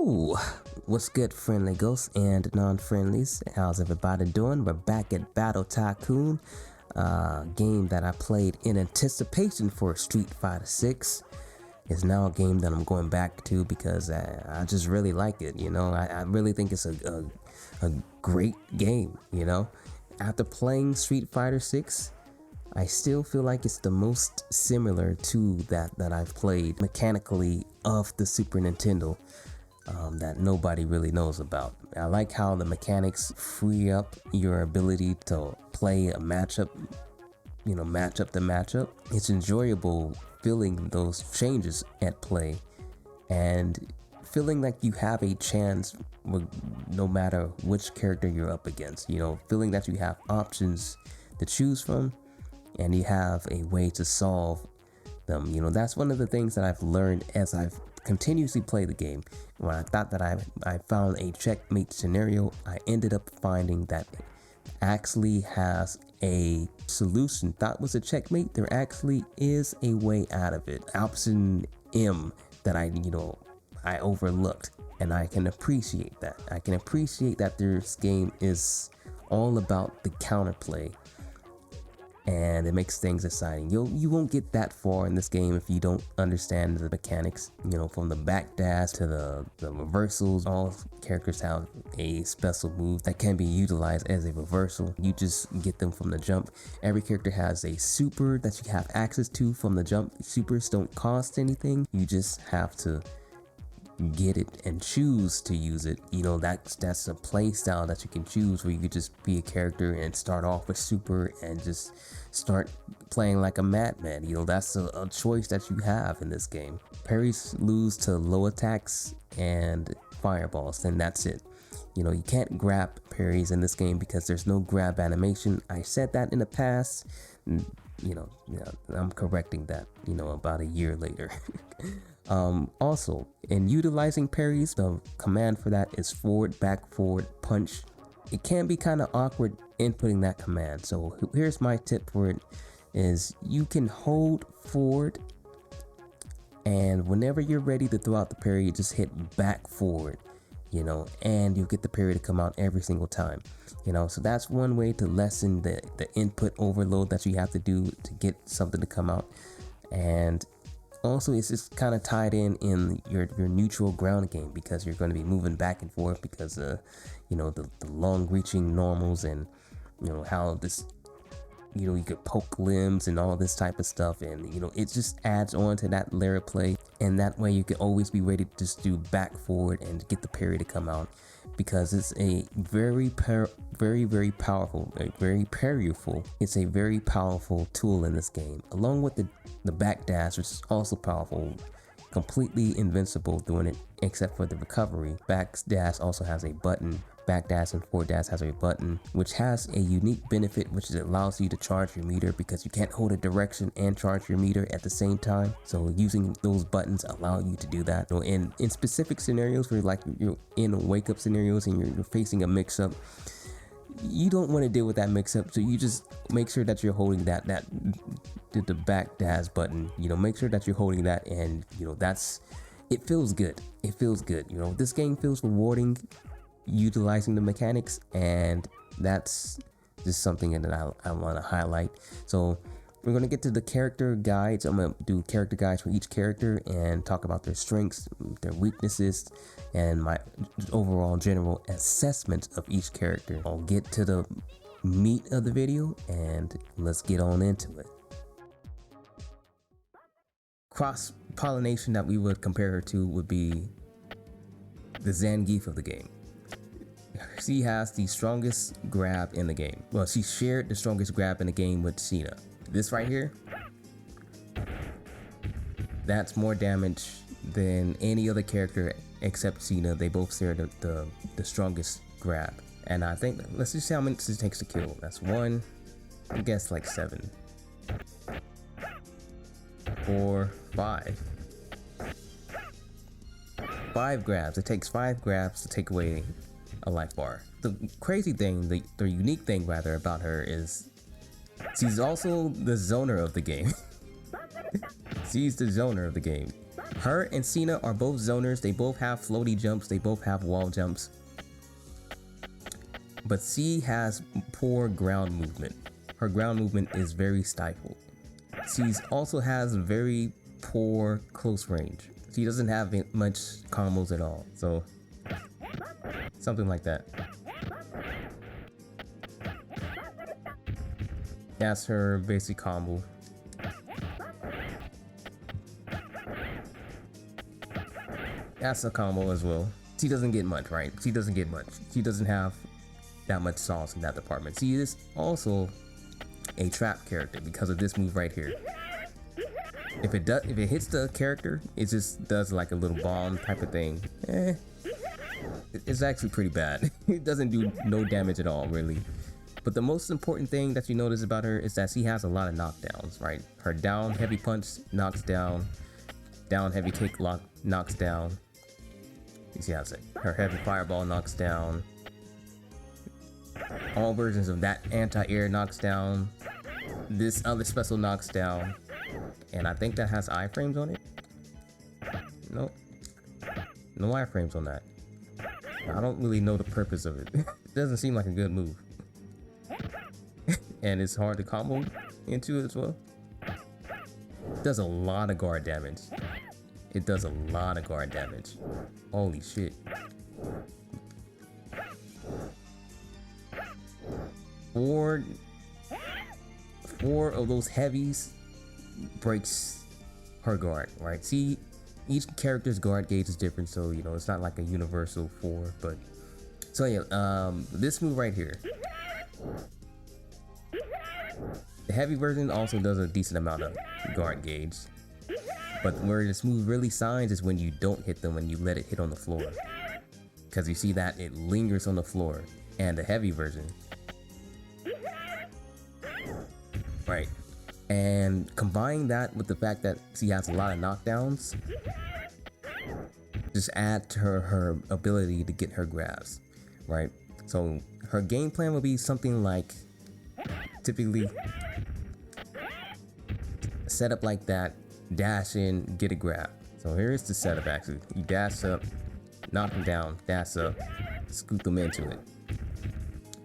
Yo, what's good, friendly ghosts and non-friendlies? How's everybody doing? We're back at Battle Tycoon, game that I played in anticipation for Street Fighter 6. It's now a game that I'm going back to because I just really like it. You know, I really think it's a great game. You know, after playing Street Fighter 6, I still feel like it's the most similar to that I've played mechanically of the Super Nintendo. That nobody really knows about. I like how the mechanics free up your ability to play a matchup, you know, match up the matchup. It's enjoyable feeling those changes at play and feeling like you have a chance no matter which character you're up against, you know, feeling that you have options to choose from and you have a way to solve them. You know, that's one of the things that I've learned as I've continuously played the game. When I thought that I found a checkmate scenario, I ended up finding that it actually has a solution. Thought was a checkmate, there actually is a way out of it. Option M that I overlooked, and I can appreciate that. I can appreciate that this game is all about the counterplay. And it makes things exciting. You won't get that far in this game if you don't understand the mechanics. You know, from the backdash to the reversals, all characters have a special move that can be utilized as a reversal. You just get them from the jump. Every character has a super that you have access to from the jump. Supers don't cost anything. You just have to get it and choose to use it. You know, that's a play style that you can choose, where you could just be a character and start off with super and just start playing like a madman. You know, that's a choice that you have in this game. Parries lose to low attacks and fireballs, and that's it. You know, you can't grab parries in this game because there's no grab animation. I said that in the past. You know, I'm correcting that, you know, about a year later. Also, in utilizing parries, the command for that is forward, back, forward, punch. It can be kind of awkward inputting that command. So here's my tip for it is you can hold forward, and whenever you're ready to throw out the parry, you just hit back forward, you know, and you'll get the parry to come out every single time. You know, so that's one way to lessen the input overload that you have to do to get something to come out. And also, it's just kind of tied in your neutral ground game, because you're going to be moving back and forth because you know, the long reaching normals, and you know how this, you know, you could poke limbs and all this type of stuff, and you know, it just adds on to that layer of play, and that way you can always be ready to just do back forward and get the parry to come out, because it's a very powerful, very parryful. It's a very powerful tool in this game, along with the backdash, which is also powerful. Completely invincible doing it, except for the recovery. Backdash also has a button. Backdash and forward dash has a button, which has a unique benefit, which is it allows you to charge your meter, because you can't hold a direction and charge your meter at the same time. So using those buttons allow you to do that. So in specific scenarios where like you're in wake up scenarios and you're facing a mix up, you don't want to deal with that mix up, so you just make sure that you're holding the backdash button. You know, make sure that you're holding that, and you know, it feels good. It feels good. You know, this game feels rewarding utilizing the mechanics, and that's just something that I want to highlight. So we're going to get to the character guides. I'm going to do character guides for each character and talk about their strengths, their weaknesses, and my overall general assessment of each character. I'll get to the meat of the video, and let's get on into it. Cross-pollination that we would compare her to would be the Zangief of the game. She has the strongest grab in the game. Well, she shared the strongest grab in the game with Seena. This right here, that's more damage than any other character except Seena. They both share the strongest grab. And I think, let's just see how many it takes to kill. That's 1, I guess like 7, 4, 5. 5 grabs. It takes 5 grabs to take away a life bar. The crazy thing, the unique thing rather about her is she's also the zoner of the game. She's the zoner of the game. Her and Seena are both zoners. They both have floaty jumps. They both have wall jumps. But C has poor ground movement. Her ground movement is very stifled. C also has very poor close range. She doesn't have much combos at all. So, something like that. That's her basic combo. That's a combo as well. She doesn't get much, right? She doesn't get much. She doesn't have that much sauce in that department. She is also a trap character because of this move right here. If it hits the character, it just does like a little bomb type of thing. It's actually pretty bad. It doesn't do no damage at all, really. But the most important thing that you notice about her is that she has a lot of knockdowns, right? Her down heavy punch knocks down, down heavy kick knocks down. You see how it's like her heavy fireball knocks down. All versions of that anti-air knocks down. This other special knocks down. And I think that has iframes on it. Nope. No iframes on that. I don't really know the purpose of it. It doesn't seem like a good move. And it's hard to combo into it as well. It does a lot of guard damage. It does a lot of guard damage. Holy shit. Four of those heavies breaks her guard, right? See, each character's guard gauge is different, so you know it's not like a universal 4. But so yeah, this move right here, the heavy version also does a decent amount of guard gauge, but where this move really shines is when you don't hit them, when you let it hit on the floor, because you see that it lingers on the floor. And the heavy version, right? And combine that with the fact that she has a lot of knockdowns, just add to her ability to get her grabs, right? So her game plan will be something like, typically, set up like that, dash in, get a grab. So here's the setup actually. You dash up, knock them down, dash up, scoot them into it.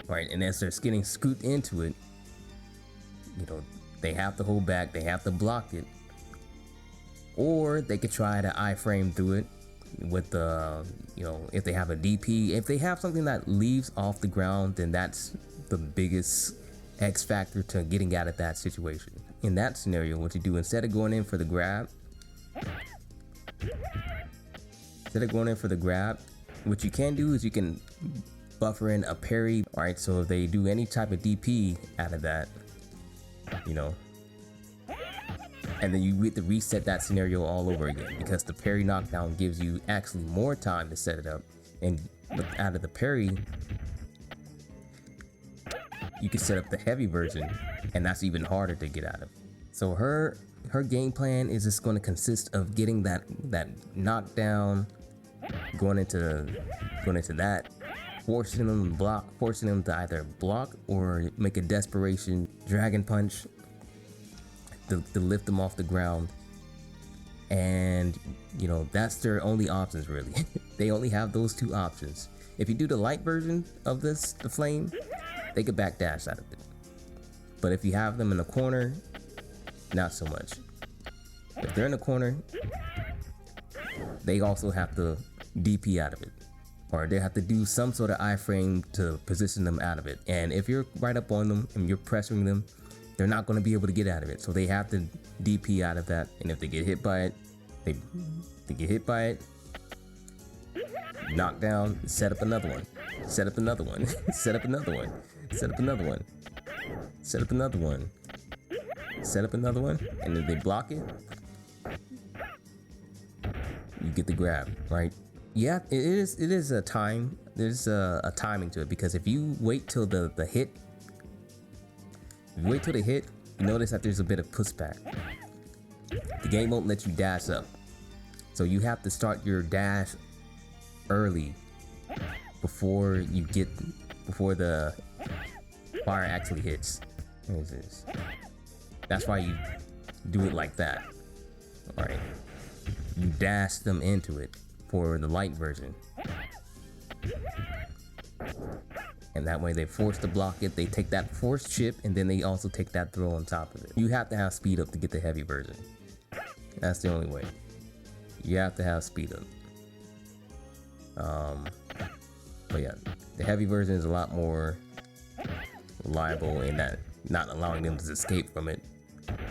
Right, and as they're getting scooted into it, you know, they have to hold back, they have to block it. Or they could try to iframe through it with the, you know, if they have a DP. If they have something that leaves off the ground, then that's the biggest X factor to getting out of that situation. In that scenario, what you do, instead of going in for the grab, what you can do is you can buffer in a parry, right? So if they do any type of DP out of that, you know, and then you get to reset that scenario all over again, because the parry knockdown gives you actually more time to set it up. And out of the parry, you can set up the heavy version, and that's even harder to get out of. So her game plan is just going to consist of getting that knockdown, going into that, forcing them to block, forcing them to either block or make a desperation dragon punch to lift them off the ground. And you know, that's their only options really. They only have those two options. If you do the light version of this, the flame, they could backdash out of it. But if you have them in the corner, not so much. If they're in the corner, they also have to DP out of it, or they have to do some sort of iframe to position them out of it. And if you're right up on them and you're pressuring them, they're not going to be able to get out of it. So they have to DP out of that. And if they get hit by it, they get hit by it, knock down, set up another one, set up another one, set up another one, set up another one, set up another one, set up another one, and if they block it, you get the grab, right? Yeah, it is a time. There's a timing to it, because if you wait till the hit, you notice that there's a bit of pushback. The game won't let you dash up, so you have to start your dash early before the fire actually hits. What is this? That's why you do it like that. All right. you dash them into it for the light version. And that way they force to block it, they take that force chip, and then they also take that throw on top of it. You have to have speed up to get the heavy version. That's the only way. You have to have speed up. But yeah, the heavy version is a lot more reliable in that not allowing them to escape from it.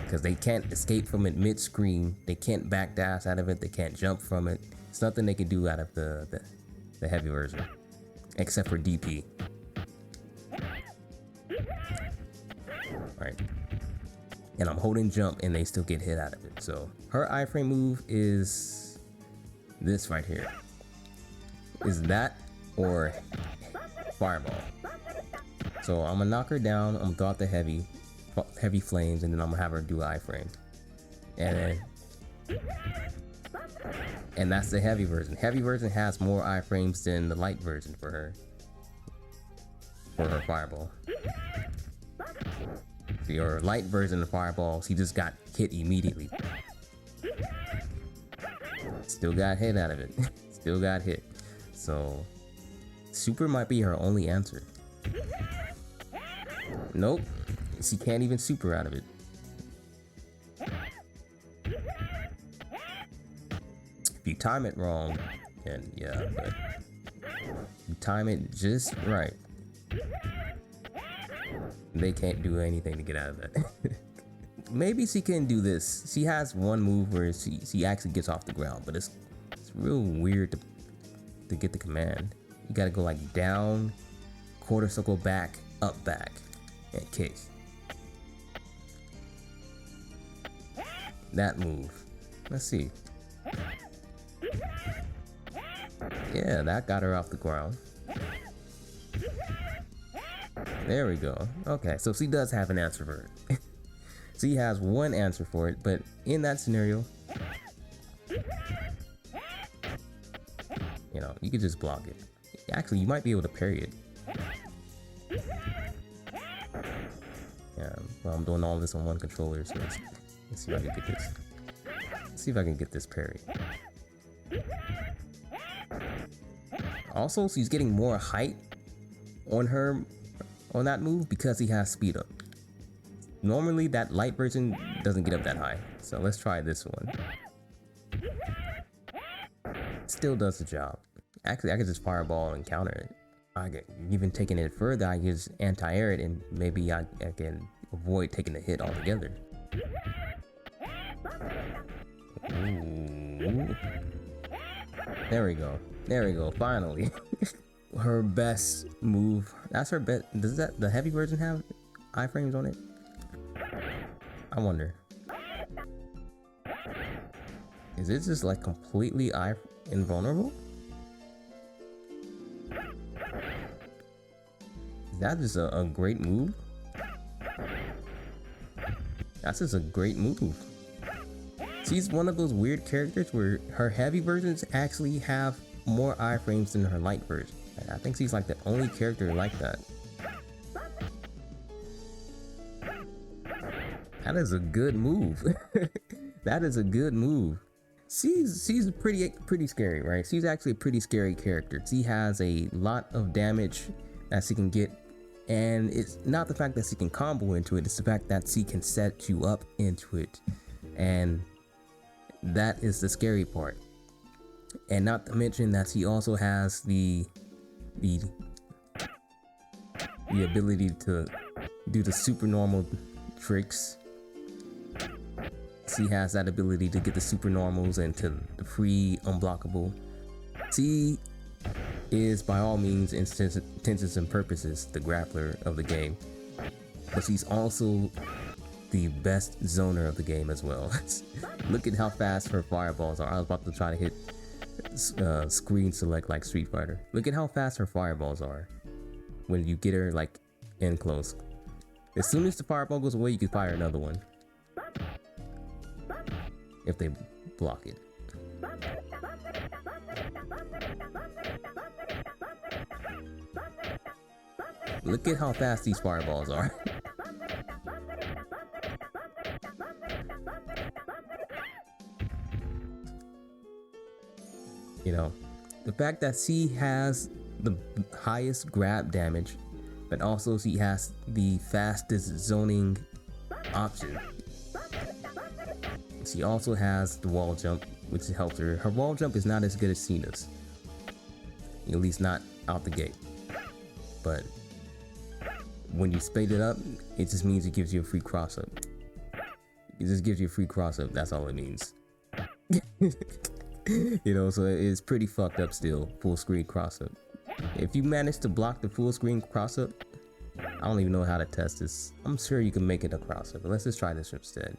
Because they can't escape from it mid-screen, they can't backdash out of it, they can't jump from it. It's nothing they can do out of the heavy version. Except for DP. Right. And I'm holding jump and they still get hit out of it. So her iframe move is this right here. Is that or fireball. So I'm gonna knock her down, I'm gonna throw out the heavy flames, and then I'm gonna have her do iframe. And that's the heavy version. Heavy version has more iframes than the light version for her fireball. Your light version of fireballs, he just got hit immediately. Still got hit out of it. Still got hit. So super might be her only answer. Nope. She can't even super out of it. If you time it wrong, then yeah, but you time it just right, they can't do anything to get out of that. Maybe she can do this. She has one move where she actually gets off the ground, but it's real weird to get the command. You gotta go like down, quarter circle back, up back, and kick. That move. Let's see. Yeah, that got her off the ground. There we go. Okay, so she does have an answer for it. She has one answer for it, but in that scenario, you know, you could just block it. Actually, you might be able to parry it. Yeah, well, I'm doing all this on one controller, so let's see if I can get this. Let's see if I can get this parry. Also, she's getting more height on that move because he has speed up. Normally, that light version doesn't get up that high. So let's try this one. Still does the job. Actually, I could just fireball and counter it. I get even taking it further, I just anti-air it and maybe I can avoid taking the hit altogether. Ooh. There we go. There we go. Finally. Her best move. That's her best. Does the heavy version have iframes on it? I wonder. Is it just like completely invulnerable? Is that just a great move? That's just a great move. She's one of those weird characters where her heavy versions actually have more iframes than her light version. I think she's like the only character like that. That is a good move. That is a good move. She's pretty scary, right? She's actually a pretty scary character. She has a lot of damage that she can get, and it's not the fact that she can combo into it, it's the fact that she can set you up into it, and that is the scary part. And not to mention that she also has the ability to do the super normal tricks. She has that ability to get the super normals and to the free unblockable. She is by all means, intents and purposes, the grappler of the game, but she's also the best zoner of the game as well. Look at how fast her fireballs are. I was about to try to hit screen select like Street Fighter. Look at how fast her fireballs are when you get her like in close. As soon as the fireball goes away, you can fire another one if they block it. Look at how fast these fireballs are. You know, the fact that she has the highest grab damage, but also she has the fastest zoning option. She also has the wall jump, which helps her. Her wall jump is not as good as Seena's, at least not out the gate. But when you speed it up, it just means it gives you a free cross up. It just gives you a free cross up. That's all it means. You know, so it's pretty fucked up still. Full screen cross up. If you manage to block the full screen cross up, I don't even know how to test this. I'm sure you can make it a cross up, but let's just try this instead.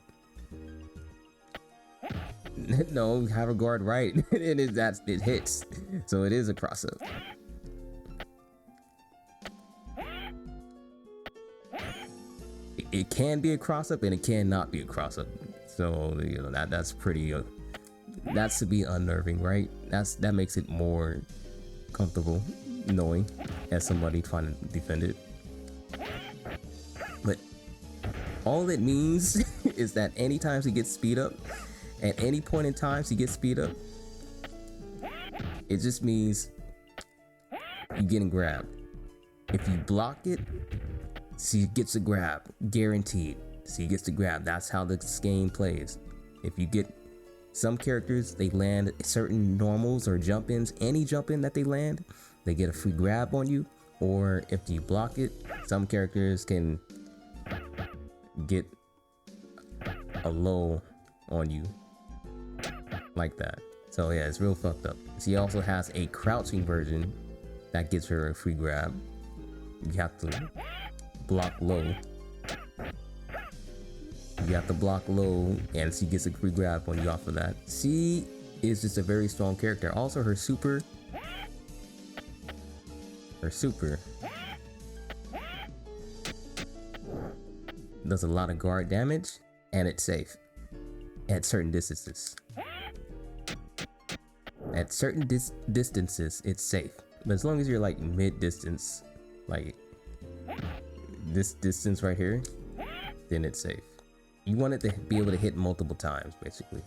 No, have a guard right. It hits, so it is a cross up. It can be a cross up and it cannot be a cross up. So you know that's pretty. That's to be unnerving, right? That makes it more comfortable knowing as somebody trying to defend it. But all it means is that anytime she gets speed up, at any point in time she gets speed up, it just means you're getting grabbed. If you block it, she gets a grab, guaranteed. She gets the grab. That's how this game plays. If you get some characters, they land certain normals or jump-ins. Any jump-in that they land, they get a free grab on you. Or if you block it, some characters can get a low on you like that. So yeah, it's real fucked up. She also has a crouching version that gets her a free grab. You have to block low. You have to block low and she gets a free grab on you off of that. She is just a very strong character. Also her super does a lot of guard damage and it's safe at certain distances. At certain distances it's safe, but as long as you're like mid distance, like this distance right here, then it's safe. You want it to be able to hit multiple times, basically.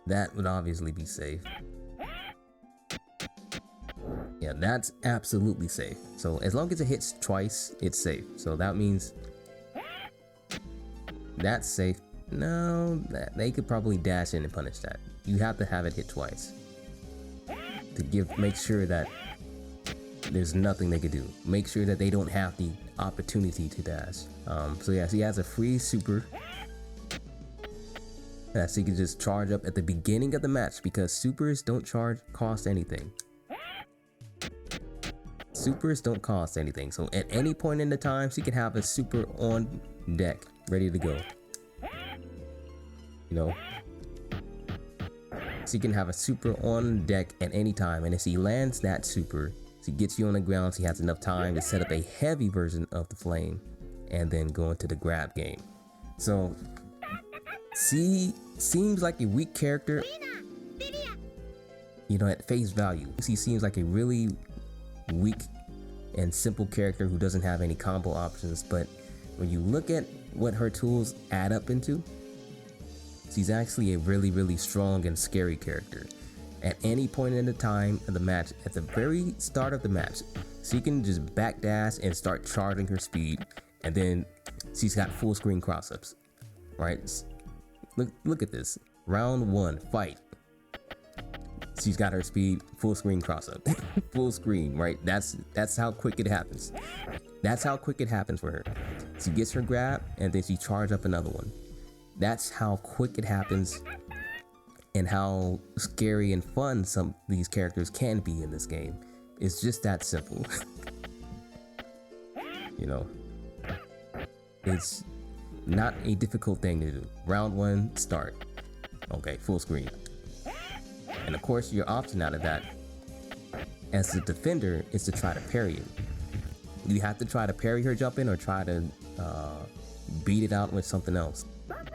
That would obviously be safe. Yeah, that's absolutely safe. So as long as it hits twice, it's safe. So that means that's safe. No, they could probably dash in and punish that. You have to have it hit twice to make sure that there's nothing they could do. Make sure that they don't have the opportunity to dash. So yeah, she has a free super that she can just charge up at the beginning of the match because supers don't cost anything. Supers don't cost anything. So at any point in the time, she can have a super on deck, ready to go. You know, she can have a super on deck at any time, and if she lands that super, she gets you on the ground. She has enough time to set up a heavy version of the flame and then go into the grab game. So she seems like a weak character, you know, at face value. She seems like a really weak and simple character who doesn't have any combo options, but when you look at what her tools add up into, she's actually a really, really strong and scary character. At any point in the time of the match, at the very start of the match, she can just backdash and start charging her speed, and then she's got full screen cross-ups, right? Look at this. Round 1, fight. She's got her speed, full screen cross-up. Full screen, right? That's how quick it happens. That's how quick it happens for her. She gets her grab, and then she charges up another one. That's how quick it happens and how scary and fun some of these characters can be in this game. It's just that simple. You know, it's not a difficult thing to do. Round 1, start. Okay, full screen. And of course, your option out of that as a defender is to try to parry it. You have to try to parry her jump in or try to beat it out with something else.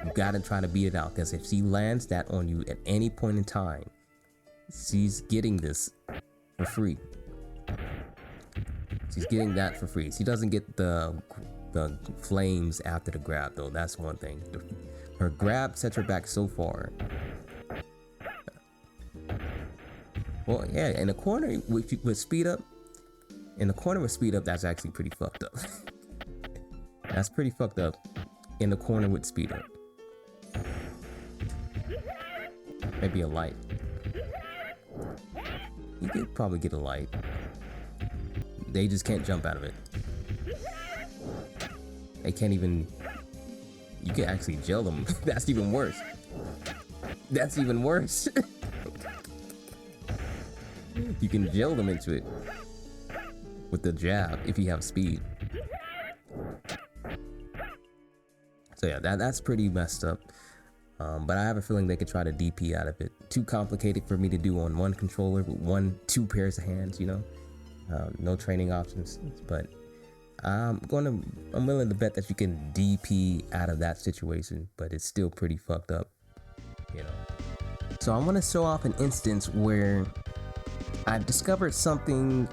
You gotta try to beat it out, because if she lands that on you at any point in time, she's getting this for free. She's getting that for free. She doesn't get the flames after the grab though. That's one thing. Her grab sets her back so far Well, yeah, in the corner with speed up, that's actually pretty fucked up. That's pretty fucked up in the corner with speed up. Maybe a light. You could probably get a light. They just can't jump out of it. They can't even... You can actually gel them. That's even worse. That's even worse. You can gel them into it with the jab if you have speed. So yeah, that's pretty messed up. But I have a feeling they could try to DP out of it. Too complicated for me to do on one controller with two pairs of hands, you know? No training options, but I'm willing to bet that you can DP out of that situation, but it's still pretty fucked up, you know? So I want to show off an instance where I discovered something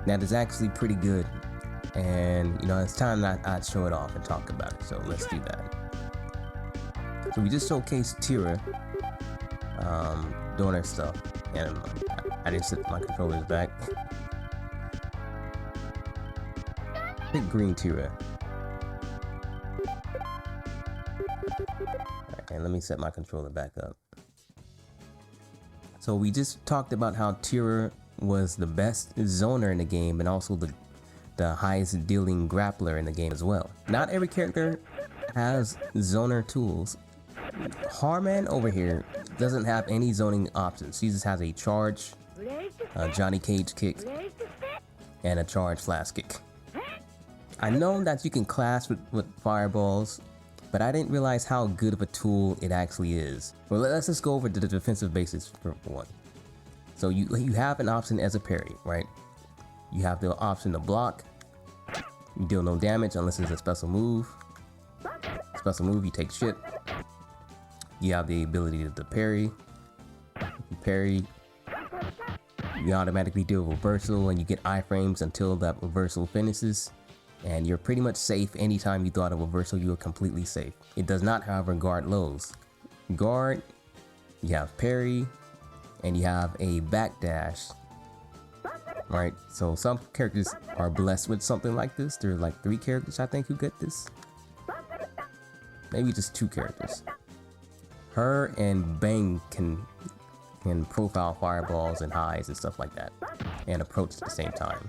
that is actually pretty good, and you know, it's time that I show it off and talk about it, so let's do that. So we just showcased Tiria doing her stuff, and I didn't set my controllers back. Pick green Tiria. Alright, and let me set my controller back up. So we just talked about how Tiria was the best zoner in the game and also the highest dealing grappler in the game as well. Not every character has zoner tools. Harman over here doesn't have any zoning options. He just has a charge, a Johnny Cage kick, and a charge flash kick. I know that you can clash with fireballs, but I didn't realize how good of a tool it actually is. Well, let's just go over the defensive basics for one. So you have an option as a parry, right? You have the option to block. You deal no damage unless it's a special move. Special move, you take shit. You have the ability to parry. You parry. You automatically deal reversal and you get iframes until that reversal finishes. And you're pretty much safe anytime you throw out a reversal, you are completely safe. It does not, however, guard lows. Guard, you have parry, and you have a backdash. Right, so some characters are blessed with something like this. There are like 3 characters, I think, who get this. Maybe just 2 characters. Her and Bang can profile fireballs and highs and stuff like that, and approach at the same time.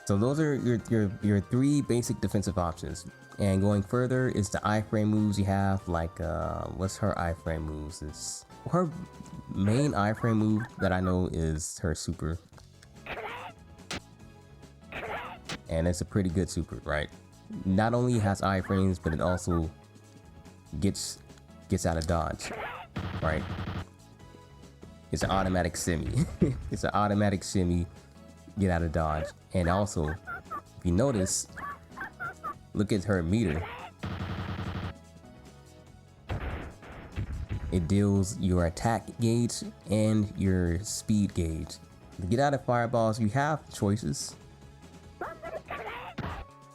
So those are your 3 basic defensive options. And going further is the iframe moves you have, like what's her iframe moves? Her main iframe move that I know is her super. And it's a pretty good super, right? Not only has iframes, but it also gets out of dodge, right? It's an automatic shimmy. It's an automatic shimmy, get out of dodge. And also, if you notice, look at her meter. It deals your attack gauge and your speed gauge. To get out of fireballs, you have choices,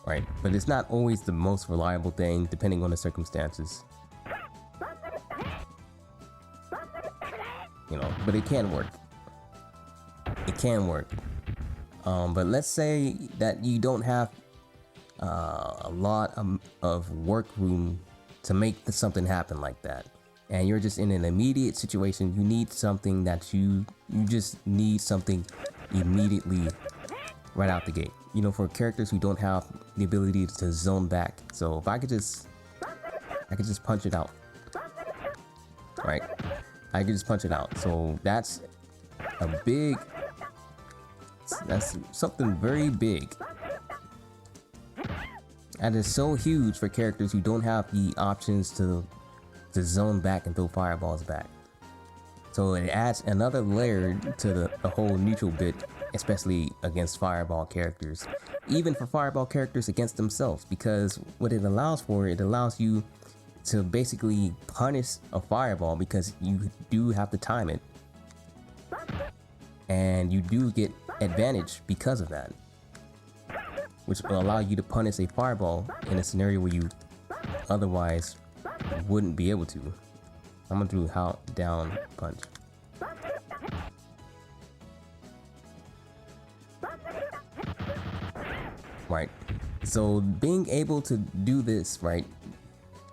right? But it's not always the most reliable thing, depending on the circumstances. You know, but it can work. It can work. But let's say that you don't have a lot of work room to make something happen like that, and you're just in an immediate situation. You need something that you just need something immediately right out the gate. You know, for characters who don't have the ability to zone back. So if I could just punch it out, right? I could just punch it out. So that's something very big. And it's so huge for characters who don't have the options to zone back and throw fireballs back. So it adds another layer to the whole neutral bit, especially against fireball characters. Even for fireball characters against themselves, because what it allows you to basically punish a fireball, because you do have to time it. And you do get advantage because of that, which will allow you to punish a fireball in a scenario where you otherwise wouldn't be able to. I'm gonna do how down punch. right? So being able to do this, right,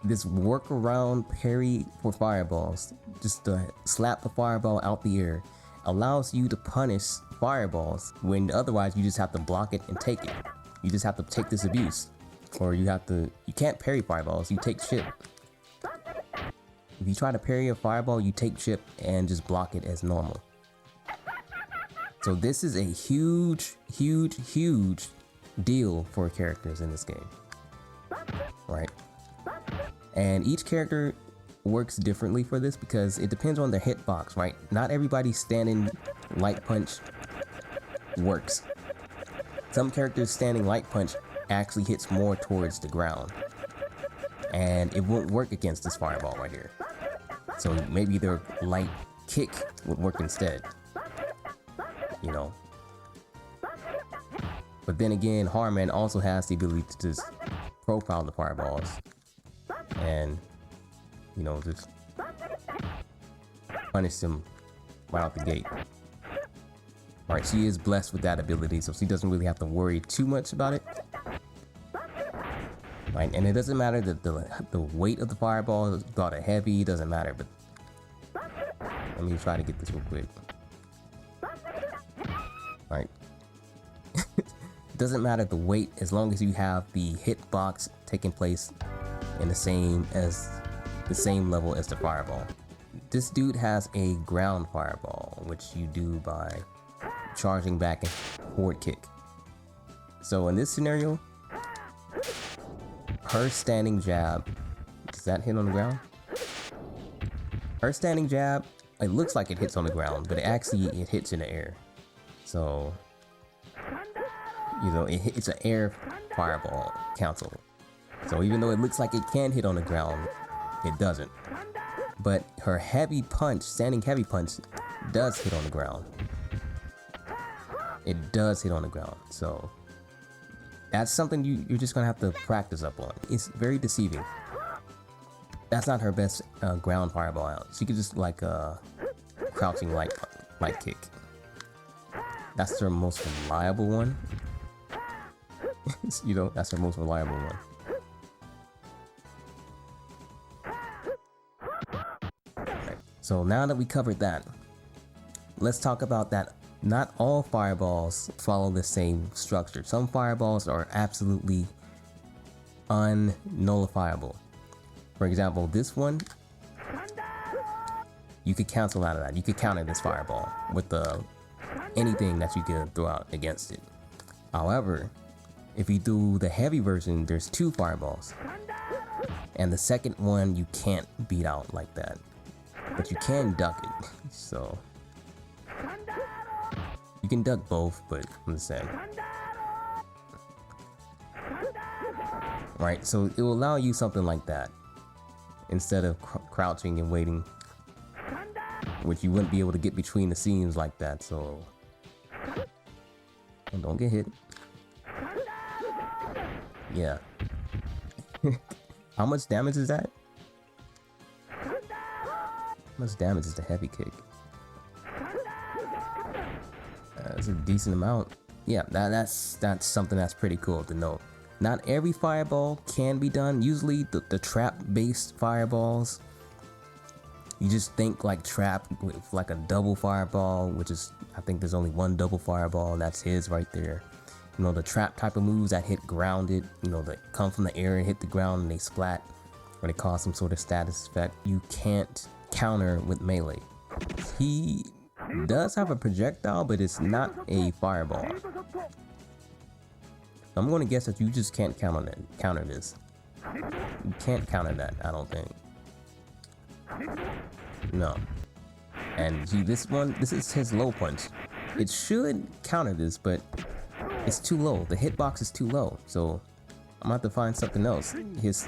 this workaround parry for fireballs, just to slap the fireball out the air, allows you to punish fireballs when otherwise you just have to block it and take it. You just have to take this abuse, or you can't parry fireballs, you take chip. If you try to parry a fireball, you take chip and just block it as normal. So this is a huge deal for characters in this game, right? And each character works differently for this because it depends on their hitbox, right? Not everybody's standing light punch works. Some characters standing light punch actually hits more towards the ground, and it won't work against this fireball right here. So maybe their light kick would work instead, you know. But then again, Harman also has the ability to just profile the fireballs and, you know, just punish them right out the gate. Alright, she is blessed with that ability, so she doesn't really have to worry too much about it. Right, and it doesn't matter that the weight of the fireball is got a heavy, it doesn't matter, but let me try to get this real quick. Alright. It doesn't matter the weight as long as you have the hitbox taking place in the same level as the fireball. This dude has a ground fireball, which you do by charging back and forward kick. So in this scenario, her standing jab, does that hit on the ground? Her standing jab, it looks like it hits on the ground, but it hits in the air. So, you know, it's an air fireball cancel. So even though it looks like it can hit on the ground, it doesn't. But her heavy punch, standing heavy punch, does hit on the ground. It does hit on the ground, so that's something you're just gonna have to practice up on. It's very deceiving. That's not her best ground fireball out. She could just like crouching light kick. That's her most reliable one. You know, that's her most reliable one. Right. So now that we covered that, let's talk about that. Not all fireballs follow the same structure. Some fireballs are absolutely unnullifiable. For example, this one, you could cancel out of that. You could counter this fireball with anything that you could throw out against it. However, if you do the heavy version, there's 2 fireballs. And the second one you can't beat out like that. But you can duck it. So you can duck both, but I'm just saying. Right, so it will allow you something like that instead of crouching and waiting, which you wouldn't be able to get between the seams like that. So don't get hit. Yeah. How much damage is that? How much damage is the heavy kick? That's a decent amount. Yeah, that's something that's pretty cool to know. Not every fireball can be done. Usually the trap-based fireballs, you just think like trap with like a double fireball, which is, I think there's only one double fireball, and that's his right there. You know, the trap type of moves that hit grounded, you know, that come from the air and hit the ground and they splat, or they cause some sort of status effect, you can't counter with melee. He does have a projectile, but it's not a fireball. I'm going to guess that you just can't counter this. You can't counter that, I don't think. No. And see, this is his low punch. It should counter this, but it's too low. The hitbox is too low, so I'm gonna have to find something else. His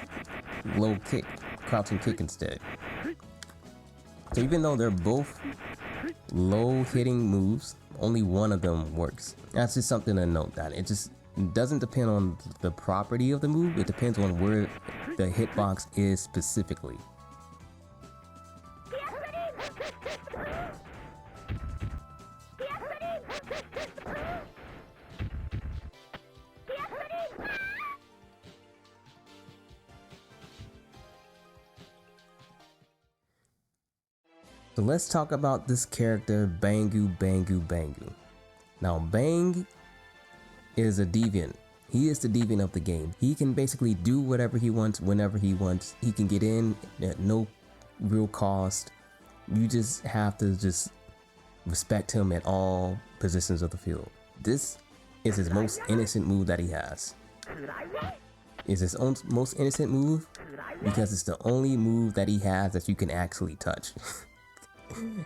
low kick, crouching kick instead. So even though they're both low hitting moves, only one of them works. That's just something to note, that it just doesn't depend on the property of the move, it depends on where the hitbox is specifically. So let's talk about this character, Bangu Bangu Bangu. Now Bang is a deviant. He is the deviant of the game. He can basically do whatever he wants, whenever he wants. He can get in at no real cost. You just have to just respect him at all positions of the field. This is his most innocent move that he has. Is his own most innocent move because it's the only move that he has that you can actually touch.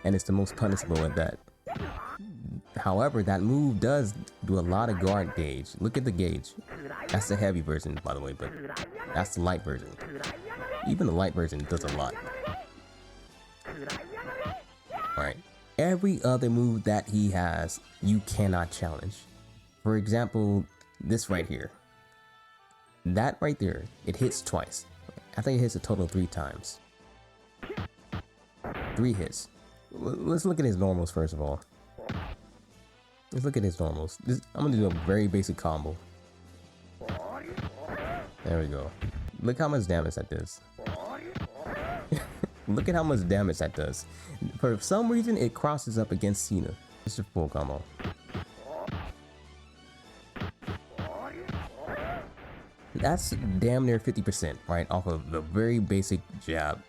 And it's the most punishable at that. However, that move does do a lot of guard gauge. Look at the gauge. That's the heavy version, by the way, but that's the light version. Even the light version does a lot. Alright. Every other move that he has, you cannot challenge. For example, this right here. That right there, it hits twice. I think it hits a total of 3 times. 3 hits. Let's look at his normals first of all. Let's look at his normals. I'm gonna do a very basic combo. There we go. Look how much damage that does. Look at how much damage that does. For some reason, it crosses up against Seena. It's a full combo. That's damn near 50%, right? Off of the very basic jab.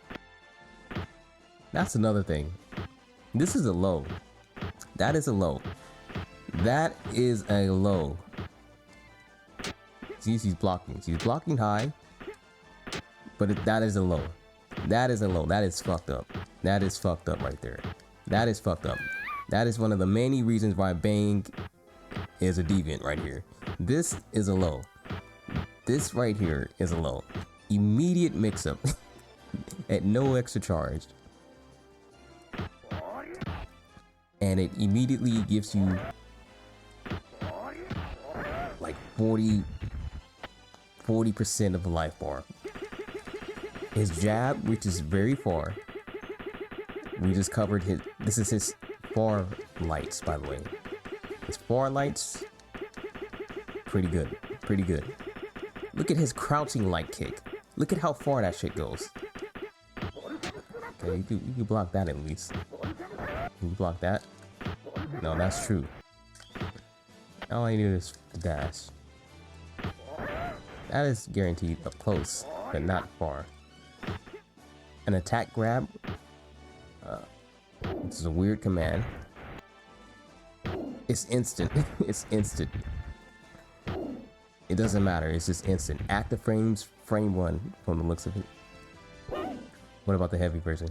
That's another thing. This is a low. That is a low. That is a low. See, she's blocking. She's blocking high. But that is a low. That is a low. That is fucked up. That is fucked up right there. That is fucked up. That is one of the many reasons why Bang is a deviant right here. This is a low. This right here is a low. Immediate mix-up. At no extra charge. And it immediately gives you like 40% of the life bar. His jab, which is very far. We just covered his, this is his far lights, by the way. His far lights, pretty good, pretty good. Look at his crouching light kick. Look at how far that shit goes. Okay, you can block that at least. Can you block that? No, that's true. All I need is the dash. That is guaranteed up close, but not far. An attack grab. This is a weird command. It's instant. It's instant. It doesn't matter. It's just instant. Active frames, frame 1 from the looks of it. What about the heavy version?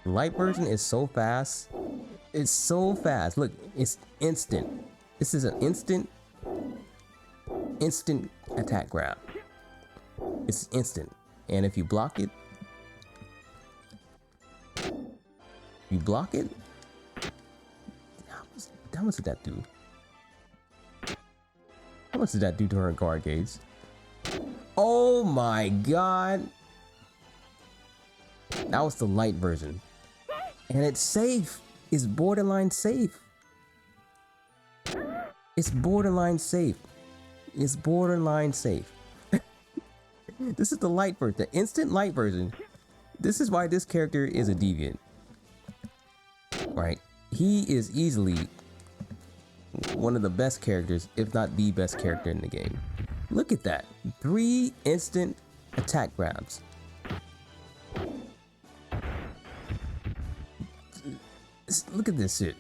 The light version is so fast. It's so fast. Look, it's instant. This is an instant attack grab. It's instant. And if you block it, how much did that do? How much did that do to her guard gauge? Oh my god! That was the light version. And it's safe. It's borderline safe. It's borderline safe. It's borderline safe. This is the light version, the instant light version. This is why this character is a deviant. Right? He is easily one of the best characters, if not the best character in the game. Look at that. 3 instant attack grabs. Look at this shit.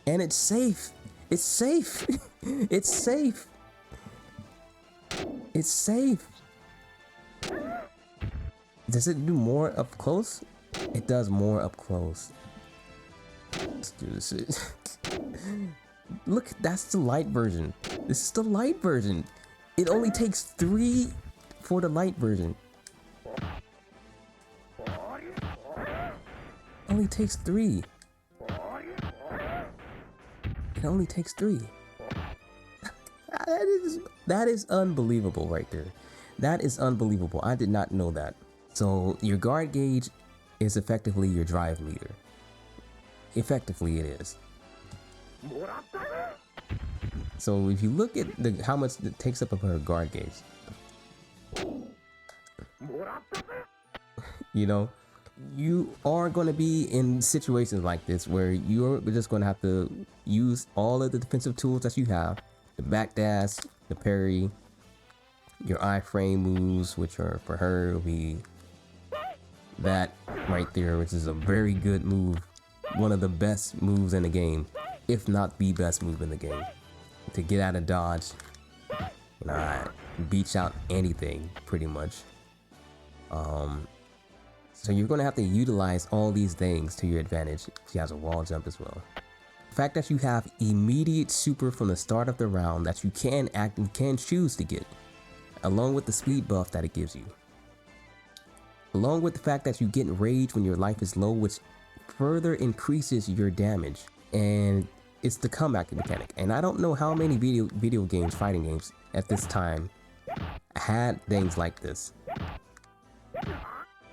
And it's safe. It's safe. It's safe. It's safe. Does it do more up close? It does more up close. Let's do this shit. Look, that's the light version. This is the light version. It only takes 3 for the light version. Only takes 3. It only takes 3. That is unbelievable right there. That is unbelievable. I did not know that. So your guard gauge is effectively your drive meter. Effectively it is. So if you look at how much it takes up of her guard gauge. You know, you are going to be in situations like this where you're just going to have to use all of the defensive tools that you have. The backdash, the parry, your iframe moves, which are for her will be that right there, which is a very good move. One of the best moves in the game, if not the best move in the game. To get out of dodge, beach out anything pretty much. So you're going to have to utilize all these things to your advantage. She has a wall jump as well. The fact that you have immediate super from the start of the round that you can act and can choose to get, along with the speed buff that it gives you. Along with the fact that you get rage when your life is low, which further increases your damage. And it's the comeback mechanic. And I don't know how many video games, fighting games at this time had things like this.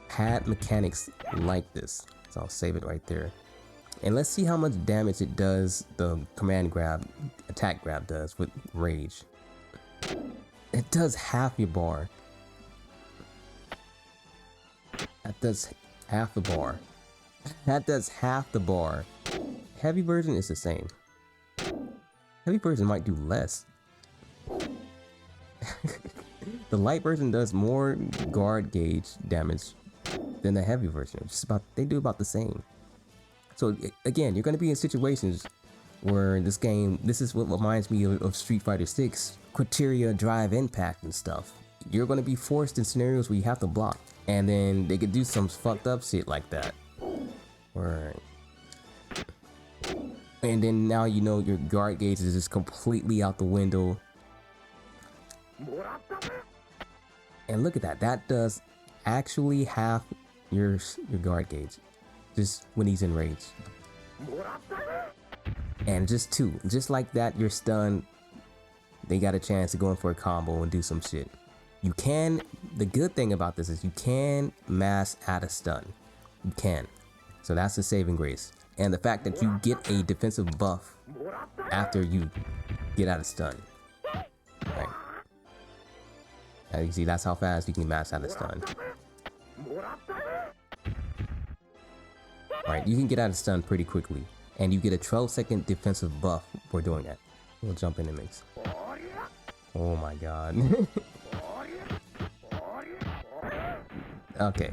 Had mechanics like this. So I'll save it right there. And let's see how much damage it does, the command grab, attack grab does with rage. It does half your bar. That does half the bar. That does half the bar. Heavy version is the same. Heavy version might do less. The light version does more guard gauge damage than the heavy version. Just about, they do about the same. So again, you're going to be in situations where this game, this is what reminds me of Street Fighter 6, Tiria drive impact and stuff. You're going to be forced in scenarios where you have to block, and then they could do some fucked up shit like that. Right. And then now you know your guard gauge is just completely out the window. And look at that. That does actually half your guard gauge. Just when he's in rage. And just two. Just like that, you're stunned. They got a chance to go in for a combo and do some shit. You can, the good thing about this is you can mass out a stun. You can. So that's the saving grace. And the fact that you get a defensive buff after you get out of stun. Right. As you see, that's how fast you can mass out of stun. Alright, you can get out of stun pretty quickly. And you get a 12-second defensive buff for doing that. We'll jump in the mix. Oh my god. Okay.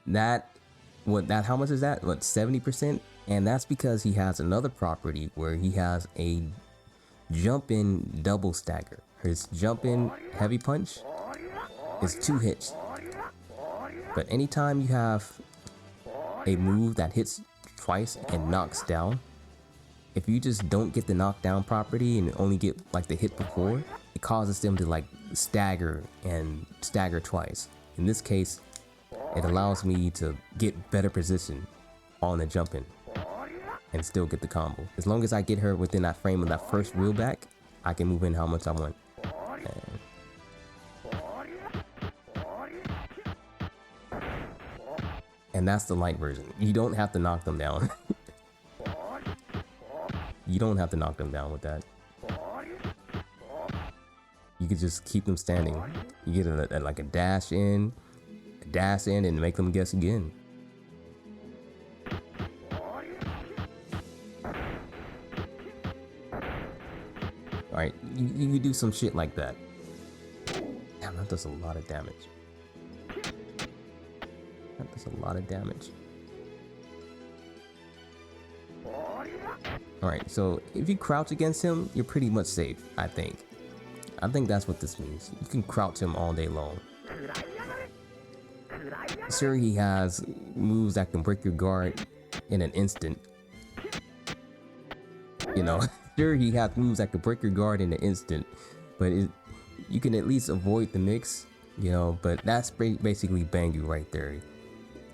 How much is that? What, 70%? And that's because he has another property where he has a jump in double stagger. His jump in heavy punch is 2 hits. But anytime you have a move that hits twice and knocks down, if you just don't get the knockdown property and only get like the hit before, it causes them to like stagger and stagger twice. In this case, it allows me to get better position on the jump in and still get the combo. As long as I get her within that frame of that first reel back, I can move in how much I want. And that's the light version. You don't have to knock them down. You don't have to knock them down with that. You could just keep them standing. You get like a dash in, and make them guess again. Alright, you do some shit like that. Damn, that does a lot of damage. That does a lot of damage. Alright, so if you crouch against him, you're pretty much safe, I think. I think that's what this means. You can crouch him all day long. Sure, he has moves that can break your guard in an instant. You know, sure, he has moves that can break your guard in an instant, but you can at least avoid the mix, you know. But that's basically Bangu right there.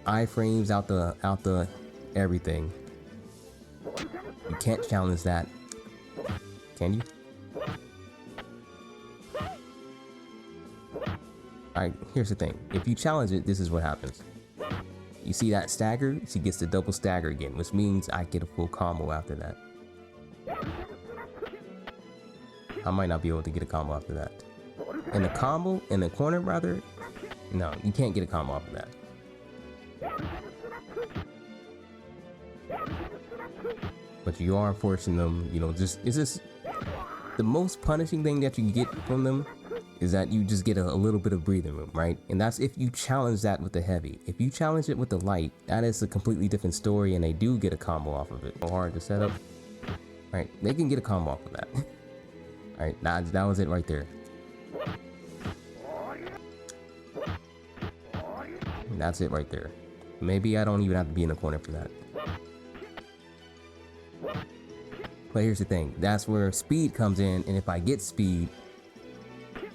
Iframes out the everything. You can't challenge that, can you? Alright, here's the thing. If you challenge it, this is what happens. You see that stagger? She gets the double stagger again, which means I get a full combo after that. I might not be able to get a combo after that. In the corner rather, no, you can't get a combo after that. But you are forcing them, you know, it's just the most punishing thing that you can get from them is that you just get a little bit of breathing room, right? And that's if you challenge that with the heavy. If you challenge it with the light, that is a completely different story, and they do get a combo off of it. Hard to set up. Right, they can get a combo off of that. Alright, that was it right there. That's it right there. Maybe I don't even have to be in the corner for that. But here's the thing, that's where speed comes in, and if I get speed,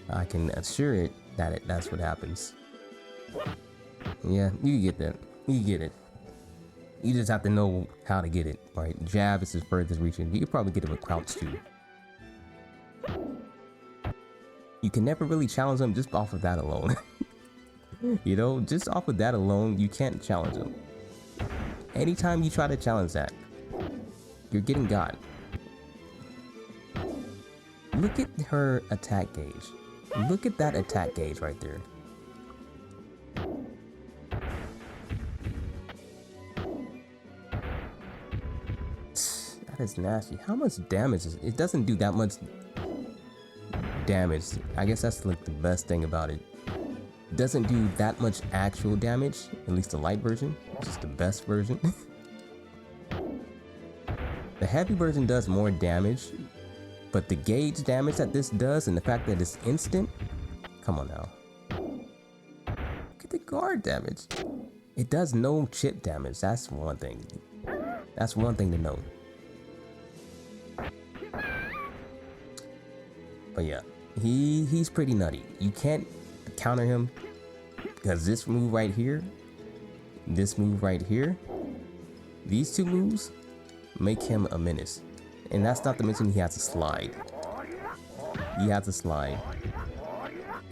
I can assure it that that's what happens. Yeah, you get that. You get it. You just have to know how to get it, right? Jab is his furthest reaching. You can probably get it with crouch too. You can never really challenge them just off of that alone. You know, just off of that alone, you can't challenge them. Anytime you try to challenge that, you're getting got. Look at her attack gauge. Look at that attack gauge right there. That is nasty. How much damage is it? It doesn't do that much damage. I guess that's like the best thing about it. It doesn't do that much actual damage, at least the light version, which is the best version. The heavy version does more damage, but the gauge damage that this does and the fact that it's instant, come on now. Look at the guard damage. It does no chip damage, that's one thing. That's one thing to note. But yeah, he's pretty nutty. You can't counter him because this move right here, this move right here, these two moves make him a menace. And that's not to mention he has a slide. He has a slide.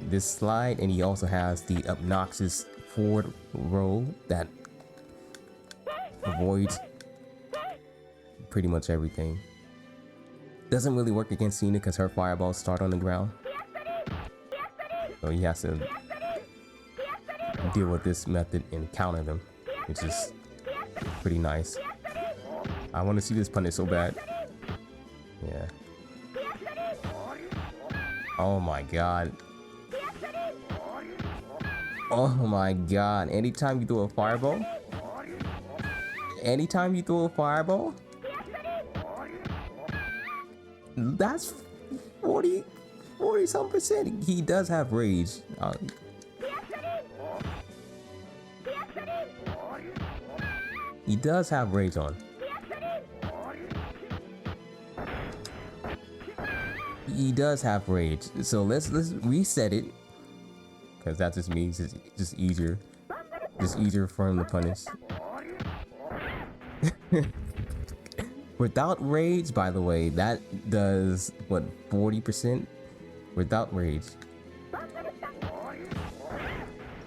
This slide, and he also has the obnoxious forward roll that avoids pretty much everything. Doesn't really work against Seena because her fireballs start on the ground. So he has to deal with this method and counter them, which is pretty nice. I want to see this punish so bad. Yeah. Oh my god. Oh my god. Anytime you throw a fireball. Anytime you throw a fireball. That's 40-some%. He does have rage. He does have rage on. He does have rage. So let's reset it, because that just means it's just easier for him to punish. Without rage, by the way, that does what, 40%? Without rage.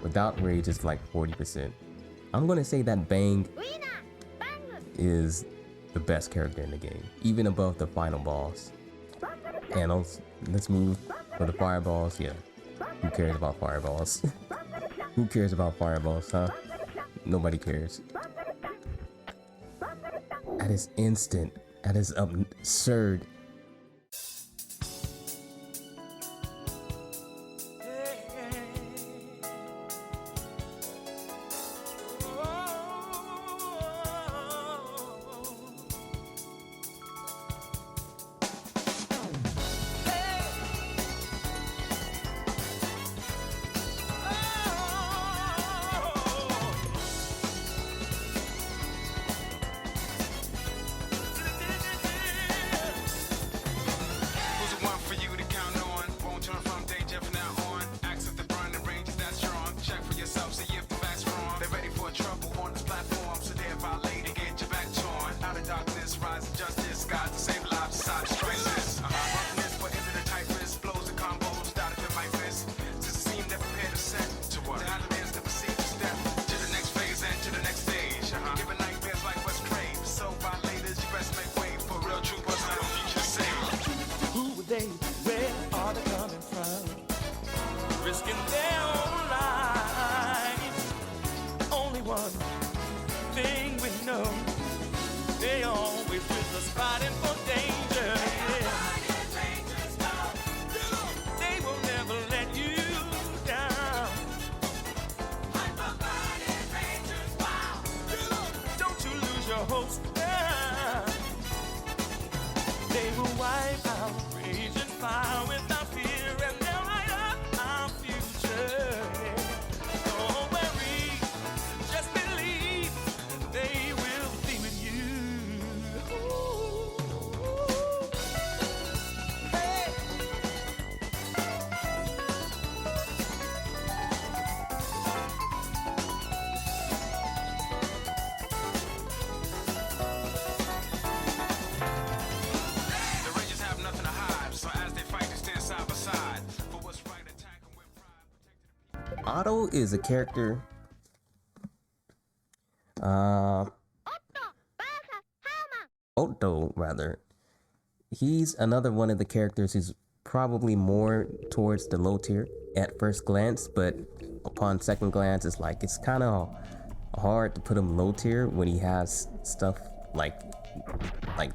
Without rage, it's like 40%. I'm gonna say that Bang is the best character in the game, even above the final boss. And let's move for the fireballs. Yeah, who cares about fireballs? Who cares about fireballs, huh? Nobody cares. That is instant. That is absurd. host. They will wipe out rage and fire without fear, and they'll light up our future. Don't worry, just believe they will be with you. Hey. Ottoh is a character. Ottoh, rather. He's another one of the characters who's probably more towards the low tier at first glance, but upon second glance, it's like it's kind of hard to put him low tier when he has stuff like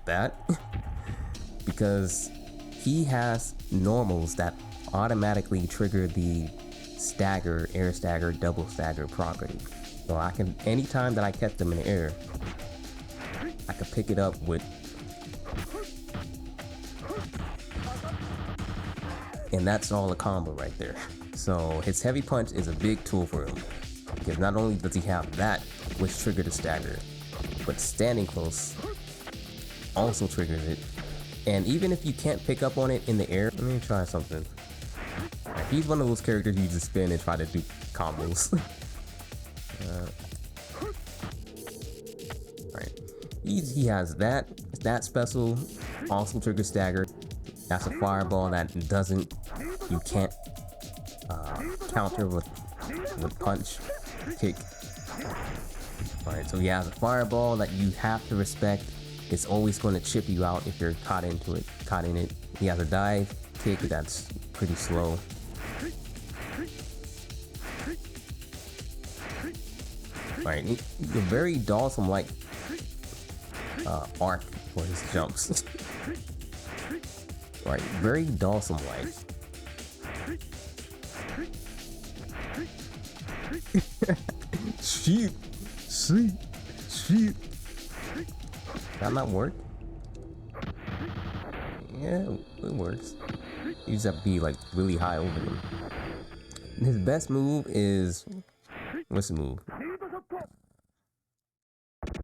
that, because he has normals that automatically trigger the stagger, air stagger, double stagger property. So I can, anytime that I catch them in the air, I can pick it up with, and that's all a combo right there. So his heavy punch is a big tool for him, because not only does he have that, which triggered the stagger, but standing close also triggers it. And even if you can't pick up on it in the air, let me try something. He's one of those characters you just spin and try to do combos. Alright. He has that special, also trigger stagger. That's a fireball that doesn't, you can't counter with punch, kick. Alright, so he has a fireball that you have to respect. It's always going to chip you out if you're caught in it. He has a dive kick that's pretty slow. Right, a very Dawson-like arc for his jumps. Right, very Dawson-like. Shoot. That not work? Yeah, it works. You just have to be like really high over him. His best move is, what's the move?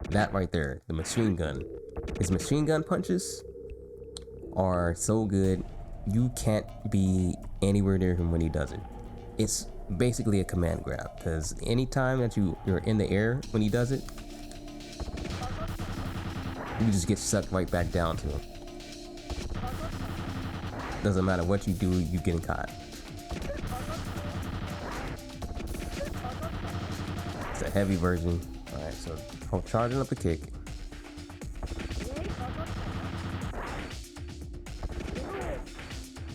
That right there, the machine gun. His machine gun punches are so good, you can't be anywhere near him when he does it. It's basically a command grab, because anytime that you're in the air when he does it, you just get sucked right back down to him. Doesn't matter what you do, you getting caught. It's a heavy version. Alright, so I'm charging up a kick.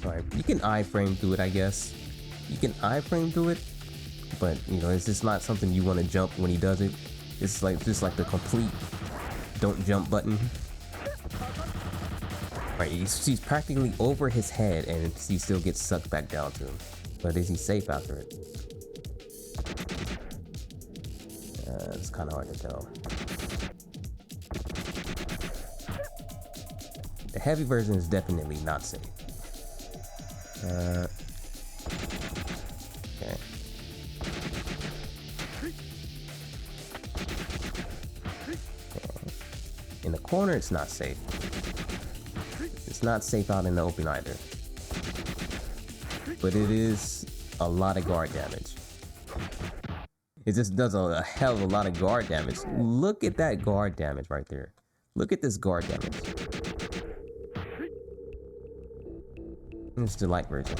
Alright, you can iframe through it, I guess. You can iframe through it, but you know, it's just not something you want to jump when he does it. It's like just like the complete don't jump button. Right, he's practically over his head and he still gets sucked back down to him. But is he safe after it? It's kind of hard to tell. The heavy version is definitely not safe. Okay. In the corner, it's not safe. It's not safe out in the open either. But it is a lot of guard damage. It just does a hell of a lot of guard damage. Look at that guard damage right there. Look at this guard damage. It's the light version.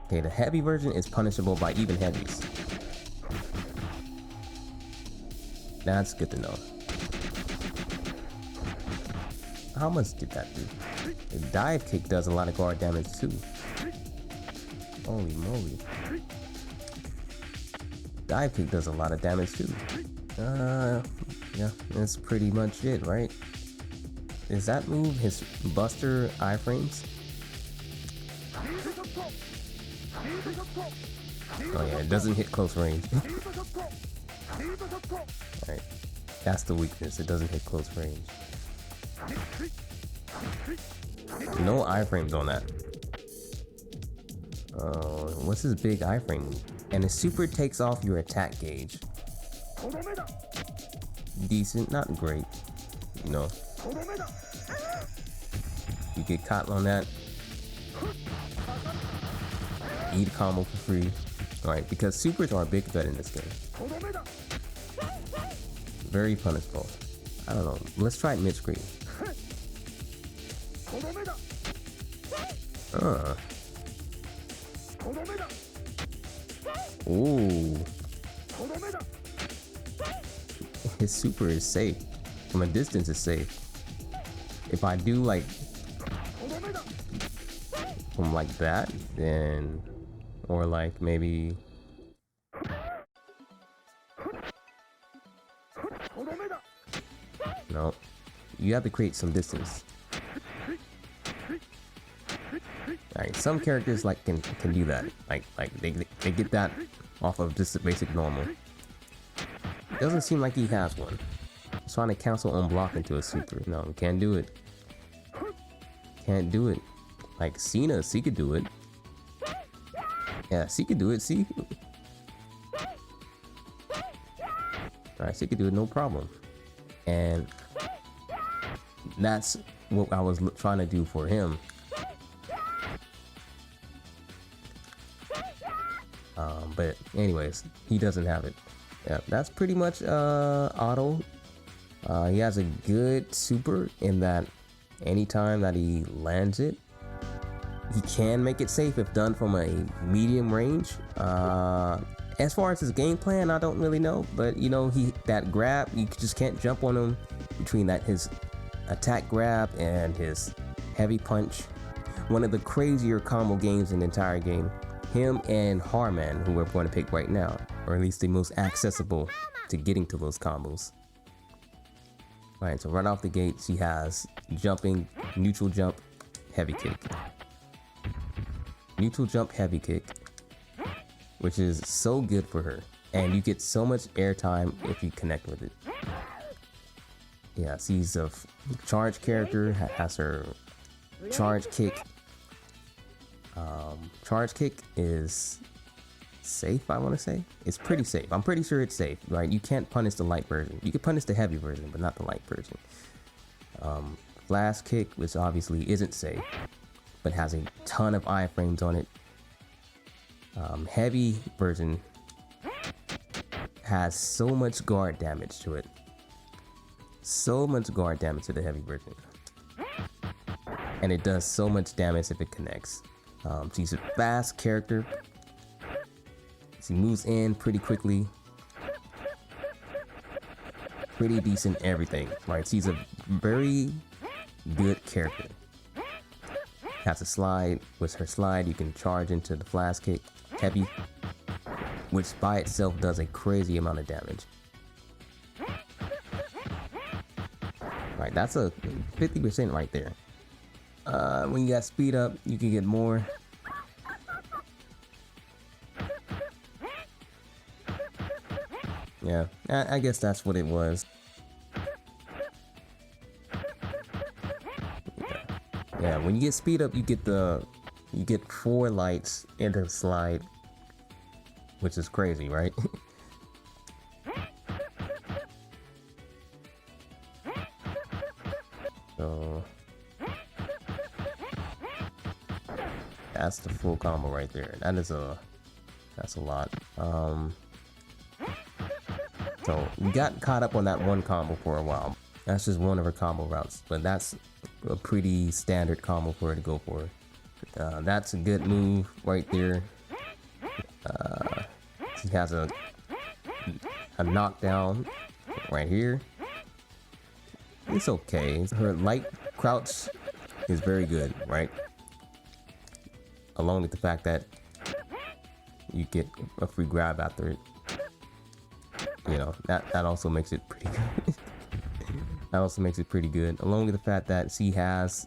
Okay, the heavy version is punishable by even heavies. That's good to know. How much did that do? The dive kick does a lot of guard damage too. Holy moly. Dive kick does a lot of damage too. Yeah, that's pretty much it, right? Is that move his Buster iframes? Oh yeah, it doesn't hit close range. Alright, that's the weakness, it doesn't hit close range. No iframes on that. What's his big iframe move? And his super takes off your attack gauge. Decent, not great. You know. You get caught on that. Eat a combo for free. Alright, because supers are a big threat in this game. Very punishable. I don't know. Let's try it mid-screen. Ooh. His super is safe. From a distance, it's safe. If I do like from like that, then, or like maybe. No, you have to create some distance. Alright, some characters like can do that. Like they get that off of just a basic normal. Doesn't seem like he has one. He's trying to cancel unblock into a super. No, can't do it. Can't do it. Like Seena, she could do it. Yeah, she could do it. See. Alright, she could do it, no problem. And that's what I was trying to do for him. But anyways, he doesn't have it. Yeah, that's pretty much Ottoh. He has a good super in that anytime that he lands it, he can make it safe if done from a medium range. As far as his game plan, I don't really know, but you know, that grab, you just can't jump on him between that his attack grab and his heavy punch. One of the crazier combo games in the entire game. Him and Harman, who we're going to pick right now, or at least the most accessible to getting to those combos. Alright, so right off the gate, she has jumping, neutral jump, heavy kick. Neutral jump, heavy kick, which is so good for her. And you get so much airtime if you connect with it. Yeah, she's a charge character, has her charge kick. Charge kick is safe, I want to say. It's pretty safe. I'm pretty sure it's safe, right? You can't punish the light version. You can punish the heavy version, but not the light version. Blast kick, which obviously isn't safe, but has a ton of iframes on it. Heavy version has so much guard damage to it. So much guard damage to the heavy version. And it does so much damage if it connects. She's a fast character. She moves in pretty quickly. Pretty decent everything, right? She's a very good character. Has a slide. With her slide, you can charge into the flash kick, heavy, which by itself does a crazy amount of damage. Right, that's a 50% right there. When you got speed up, you can get more. Yeah, I guess that's what it was. Yeah, when you get speed up, you get 4 lights in the slide, which is crazy, right? So that's the full combo right there. That's a lot. So we got caught up on that one combo for a while. That's just one of her combo routes, but that's a pretty standard combo for her to go for. That's a good move right there. She has a knockdown right here. It's okay. Her light crouch is very good, right? Along with the fact that you get a free grab after it. You know, that also makes it pretty good. That also makes it pretty good. Along with the fact that she has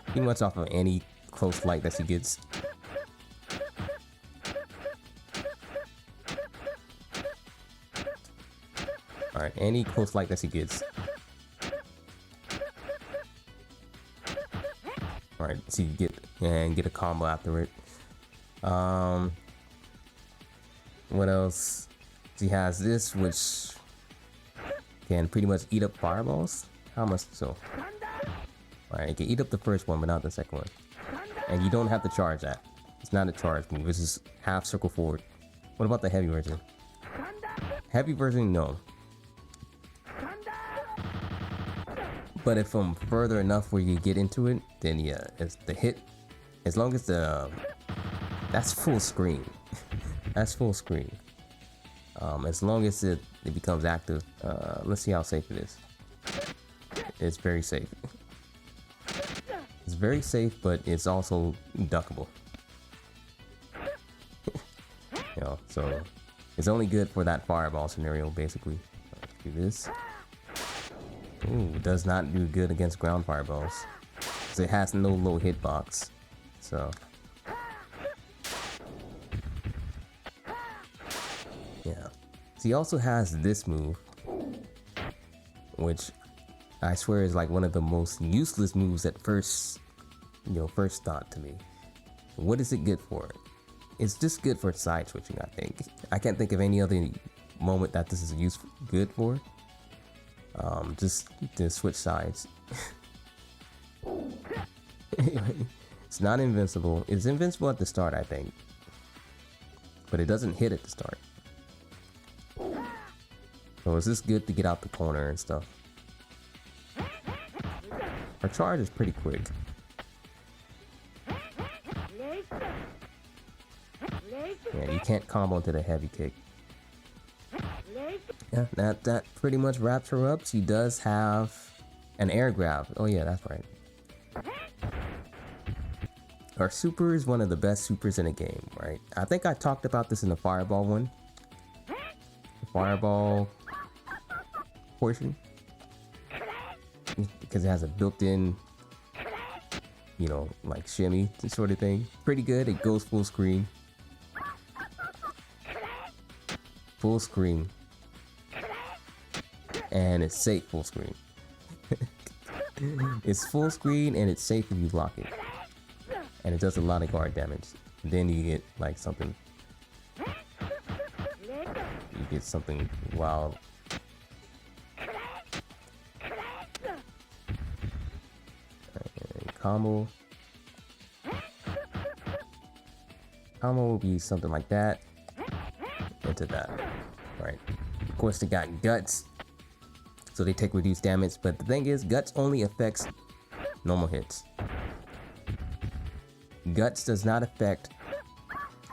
pretty much off of any close light that she gets. Alright, any close light that she gets. Alright, so you get a combo after it. What else? She has this, which can pretty much eat up fireballs. How much so? Alright, it can eat up the first one, but not the second one. And you don't have to charge that. It's not a charge move. It's just half circle forward. What about the heavy version? Heavy version, no. But if I'm further enough where you get into it, then yeah, it's the hit. As long as that's full screen. That's full screen. As long as it becomes active. Let's see how safe it is. It's very safe. It's very safe, but it's also duckable. You know, so it's only good for that fireball scenario, basically. Let's do this. Ooh, does not do good against ground fireballs. Because it has no low hitbox. So. Yeah. So he also has this move. Which I swear is like one of the most useless moves at first, first thought to me. What is it good for? It's just good for side switching, I think. I can't think of any other moment that this is good for. Just to switch sides. It's not invincible. It's invincible at the start, I think. But it doesn't hit at the start. So it's just good to get out the corner and stuff. Her charge is pretty quick. Yeah, you can't combo into the heavy kick. Yeah, that pretty much wraps her up. She does have an air grab. Oh yeah, that's right. Her super is one of the best supers in the game, right? I think I talked about this in the fireball one. The fireball portion. Because it has a built-in, like shimmy sort of thing. Pretty good. It goes full screen. Full screen. And it's safe full screen. It's full screen and it's safe if you block it. And it does a lot of guard damage. Then you get like something. You get something wild. Combo. Combo will be something like that. Into that. Right. Of course, they got guts. So they take reduced damage. But the thing is, guts only affects normal hits. Guts does not affect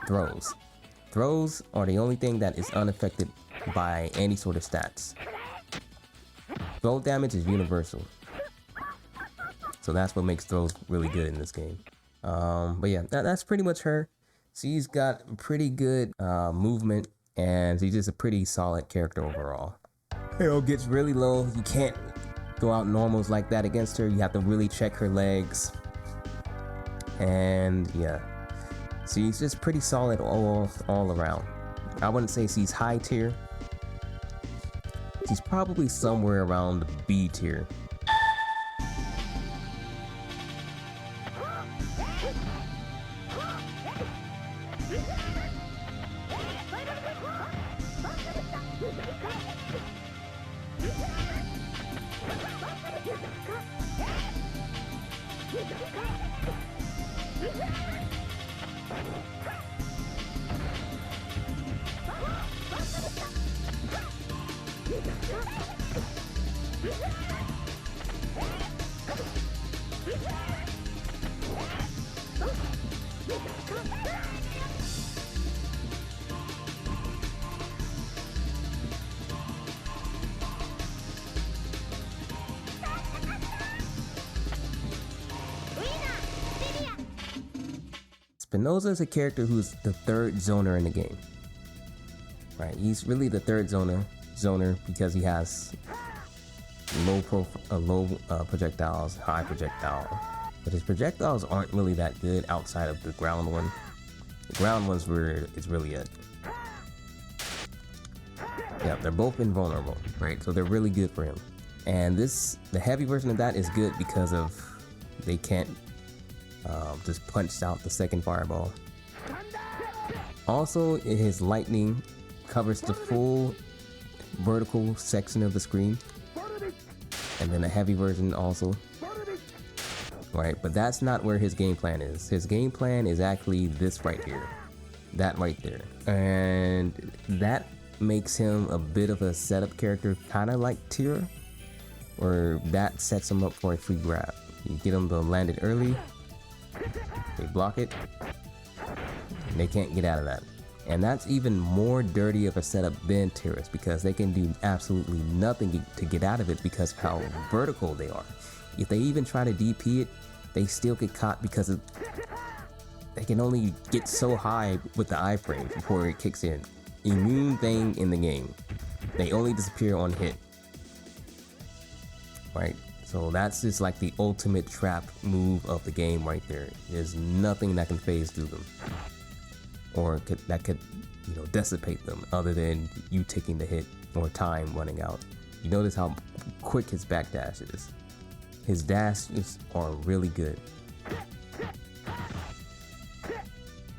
throws. Throws are the only thing that is unaffected by any sort of stats. Throw damage is universal. So that's what makes throws really good in this game. But yeah, that's pretty much her. She's got pretty good movement, and she's just a pretty solid character overall. Arrow gets really low. You can't go out normals like that against her. You have to really check her legs. And yeah, she's just pretty solid all around. I wouldn't say she's high tier. She's probably somewhere around the B tier. Spenoza is a character who's the third zoner in the game. Right, he's really the third zoner because he has low projectiles, high projectile, But his projectiles aren't really that good outside of the ground one. The ground one's where it's really it. Yeah, they're both invulnerable, right? So they're really good for him. And the heavy version of that is good because of they can't just punch out the second fireball. Also, his lightning covers the full vertical section of the screen, and then the heavy version also. Right, but that's not where his game plan is. His game plan is actually this right here, that right there, and that makes him a bit of a setup character, kind of like Tiria, where that sets him up for a free grab. You get them to land it early, they block it, and they can't get out of that. And that's even more dirty of a setup than Tiria's, because they can do absolutely nothing to get out of it because of how vertical they are. If they even try to DP it, they still get caught because they can only get so high with the iframe before it kicks in. Immune thing in the game. They only disappear on hit. Right? So that's just like the ultimate trap move of the game right there. There's nothing that can phase through them. Or that could, you know, dissipate them other than you taking the hit or time running out. You notice how quick his backdash is. His dashes are really good.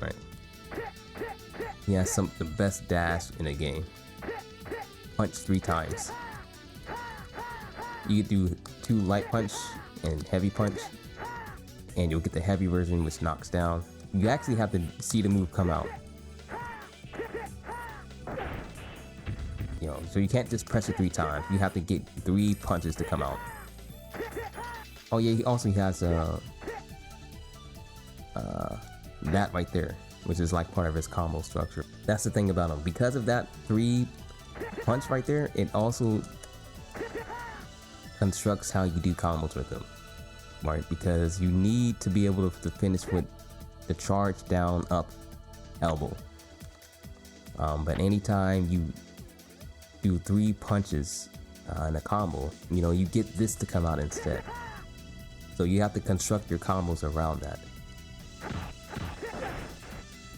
Right. He has the best dash in the game. Punch 3 times. You do 2 light punch and heavy punch, and you'll get the heavy version which knocks down. You actually have to see the move come out. You know, so you can't just press it 3 times. You have to get 3 punches to come out. Oh yeah, he also has that right there, which is like part of his combo structure. That's the thing about him. Because of that 3 punch right there, it also constructs how you do combos with him, right? Because you need to be able to finish with the charge down up elbow. But anytime you do 3 punches in a combo, you know, you get this to come out instead. So you have to construct your combos around that.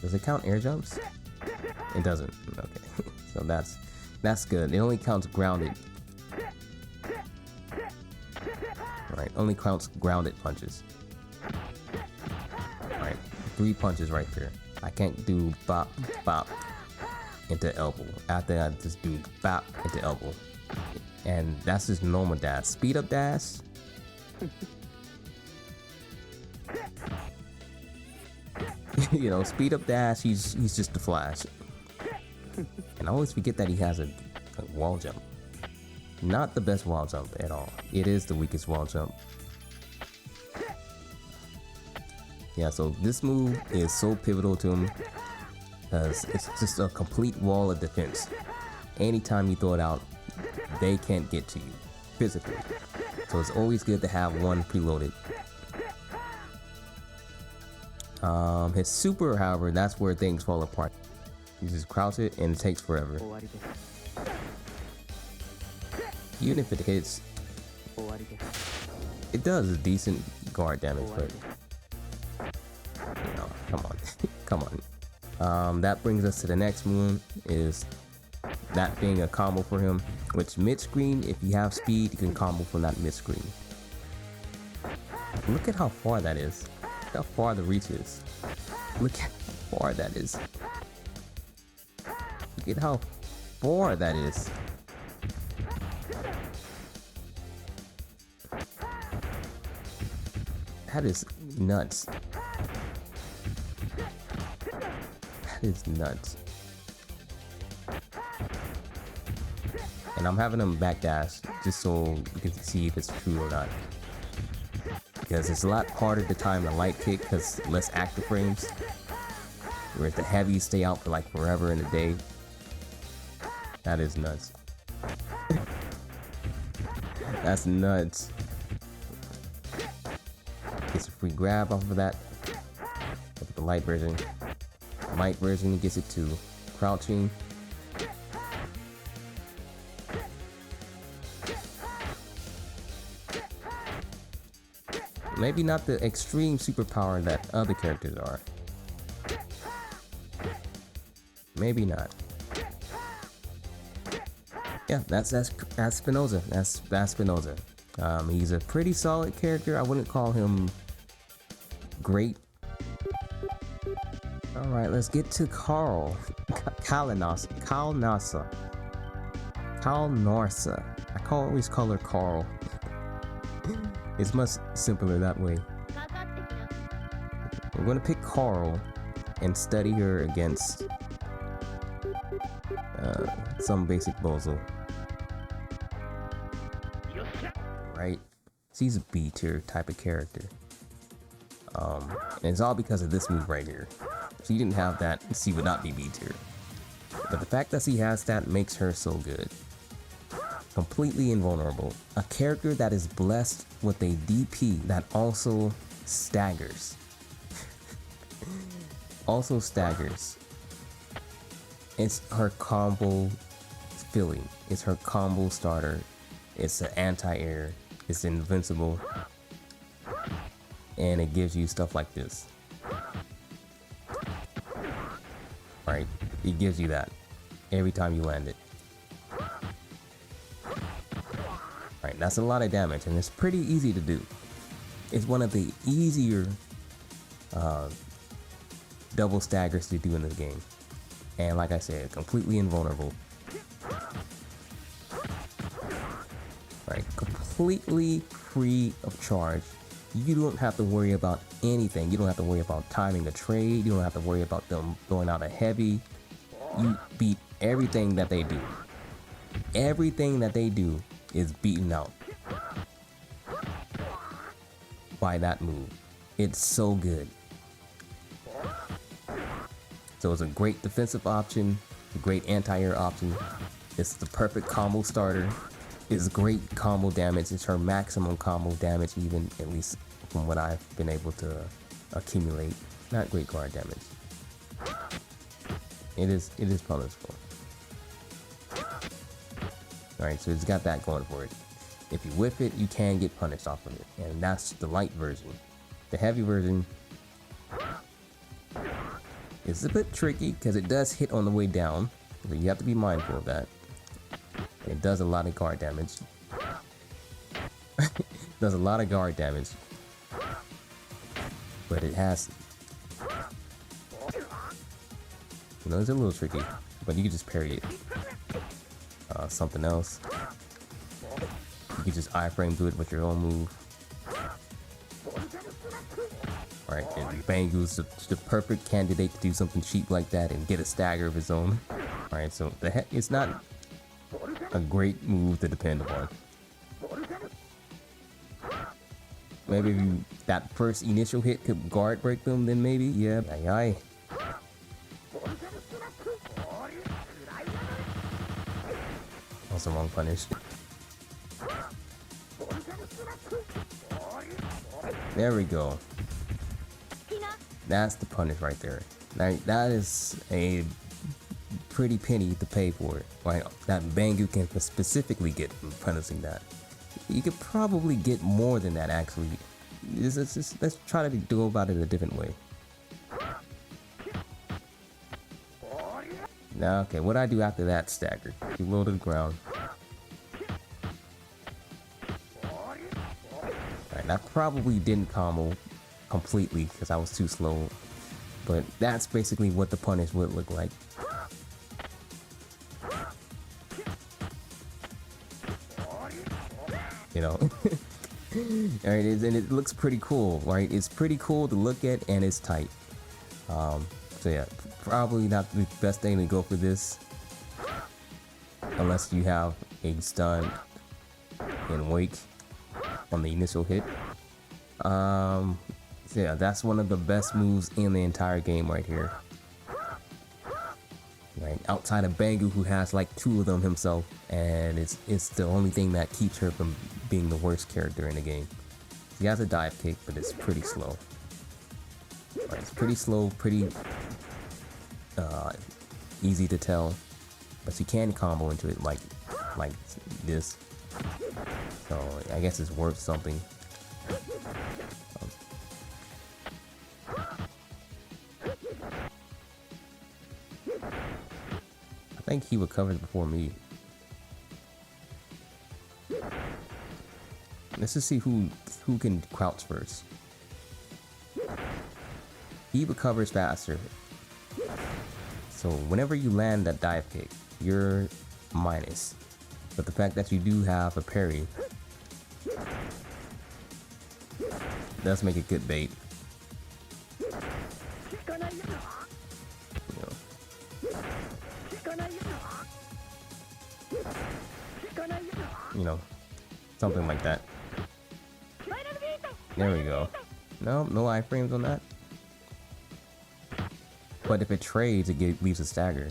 Does it count air jumps? It doesn't. Okay. So that's good. It only counts grounded. Right, only counts grounded punches. Right, 3 punches right there. I can't do bop, bop into elbow. After I just do bop into elbow. And that's just normal dash. Speed up dash. You know, speed up dash, he's just a flash. And I always forget that he has a wall jump. Not the best wall jump at all. It is the weakest wall jump. Yeah, so this move is so pivotal to him because it's just a complete wall of defense. Anytime you throw it out, they can't get to you physically. So it's always good to have one preloaded. His super, however, that's where things fall apart. You just crouch it and it takes forever. Even if it hits, it does a decent guard damage, but you know, come on, come on. That brings us to the next move, is that being a combo for him, which mid-screen, if you have speed, you can combo from that mid-screen. Look at how far that is. Look how far the reach is. Look at how far that is. Look at how far that is. That is nuts. That is nuts. And I'm having them backdash just so you can see if it's true or not. Because it's a lot harder to time the light kick because less active frames. Whereas the heavies stay out for like forever in a day. That is nuts. That's nuts. Gets a free grab off of that. With the light version. The light version gets it to crouching. Maybe not the extreme superpower that other characters are. Maybe not. Yeah, that's Spenoza. That's Spenoza. He's a pretty solid character. I wouldn't call him great. All right, let's get to Calnarsa. I always call her Carl. It's much simpler that way. We're gonna pick Carl and study her against some basic bozo. Right? She's a B tier type of character. And it's all because of this move right here. If she didn't have that, she would not be B tier. But the fact that she has that makes her so good. Completely invulnerable. A character that is blessed with a DP that also staggers. It's her combo filling. It's her combo starter. It's an anti-air. It's invincible. And it gives you stuff like this. Right? It gives you that every time you land it. Right, that's a lot of damage, and it's pretty easy to do. It's one of the easier double staggers to do in this game. And like I said, completely invulnerable. Right, completely free of charge. You don't have to worry about anything. You don't have to worry about timing a trade. You don't have to worry about them throwing out a heavy. You beat everything that they do. Everything that they do is beaten out by that move. It's so good. So it's a great defensive option, a great anti-air option. It's the perfect combo starter. It's great combo damage. It's her maximum combo damage, even at least from what I've been able to accumulate. Not great guard damage. It is punishable. Alright, so it's got that going for it. If you whiff it, you can get punished off of it. And that's the light version. The heavy version is a bit tricky because it does hit on the way down. So you have to be mindful of that. It does a lot of guard damage. Does a lot of guard damage. But it has... You know, it's a little tricky. But you can just parry it. Something else. You can just iframe do it with your own move. Right, and Bangu's the perfect candidate to do something cheap like that and get a stagger of his own. Alright, so it's not a great move to depend upon. Maybe if that first initial hit could guard break them, then maybe, yeah. Aye. Also wrong punish. There we go. That's the punish right there. Now, that is a pretty penny to pay for it. Right? That Bangu can specifically get from punishing that. You could probably get more than that actually. Let's try to go about it a different way. Now, okay, what do I do after that stagger? You low to the ground. Alright, that probably didn't combo completely because I was too slow. But that's basically what the punish would look like. You know? Alright, and it looks pretty cool, right? It's pretty cool to look at and it's tight. So yeah, probably not the best thing to go for this unless you have a stun and wake on the initial hit. So yeah, that's one of the best moves in the entire game right here. Right, outside of Bangu, who has like 2 of them himself, and it's the only thing that keeps her from being the worst character in the game. She has a dive kick, but it's pretty slow. Right, it's pretty slow, pretty easy to tell, but she can combo into it like this. So I guess it's worth something. think he recovers before me. Let's just see who can crouch first. He recovers faster. So whenever you land that dive kick, you're minus. But the fact that you do have a parry does make it good bait. You know, something like that. There we go. No iframes on that. But if it trades, it leaves a stagger.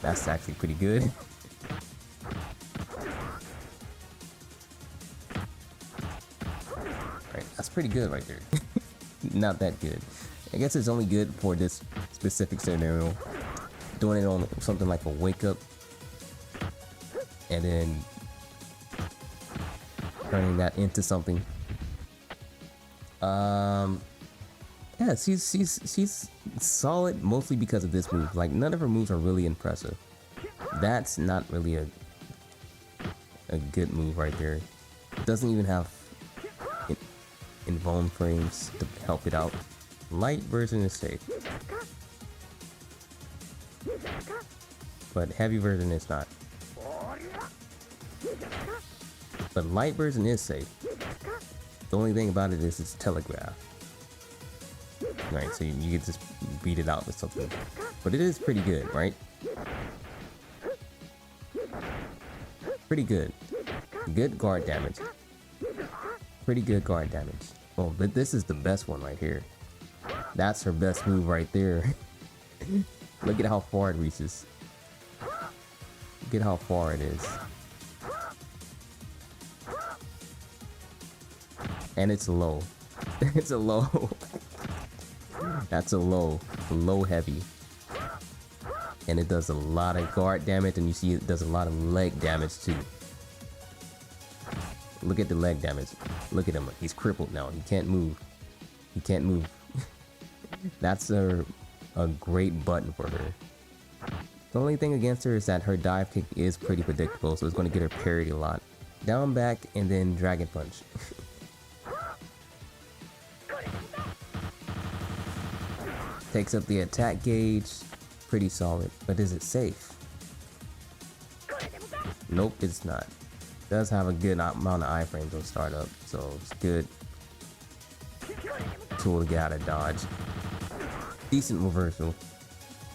That's actually pretty good. Right, that's pretty good right there. Not that good. I guess it's only good for this specific scenario. Doing it on something like a wake up. And then turning that into something. Yeah, she's solid mostly because of this move. Like, none of her moves are really impressive. That's not really a good move right there. It doesn't even have invuln frames to help it out. Light version is safe, but heavy version is not. But light version is safe. The only thing about it is it's telegraph. Right, so you can just beat it out with something. But it is pretty good, right? Pretty good. Good guard damage. Pretty good guard damage. Oh, but this is the best one right here. That's her best move right there. Look at how far it reaches. Look at how far it is. And it's low. It's a low. That's a low. Low heavy. And it does a lot of guard damage, and you see it does a lot of leg damage too. Look at the leg damage. Look at him. He's crippled now. He can't move. He can't move. That's a great button for her. The only thing against her is that her dive kick is pretty predictable, so it's going to get her parried a lot. Down, back, and then dragon punch. Takes up the attack gauge. Pretty solid. But is it safe? Nope, it's not. Does have a good amount of iframes on startup, so it's good tool to get out of dodge. Decent reversal.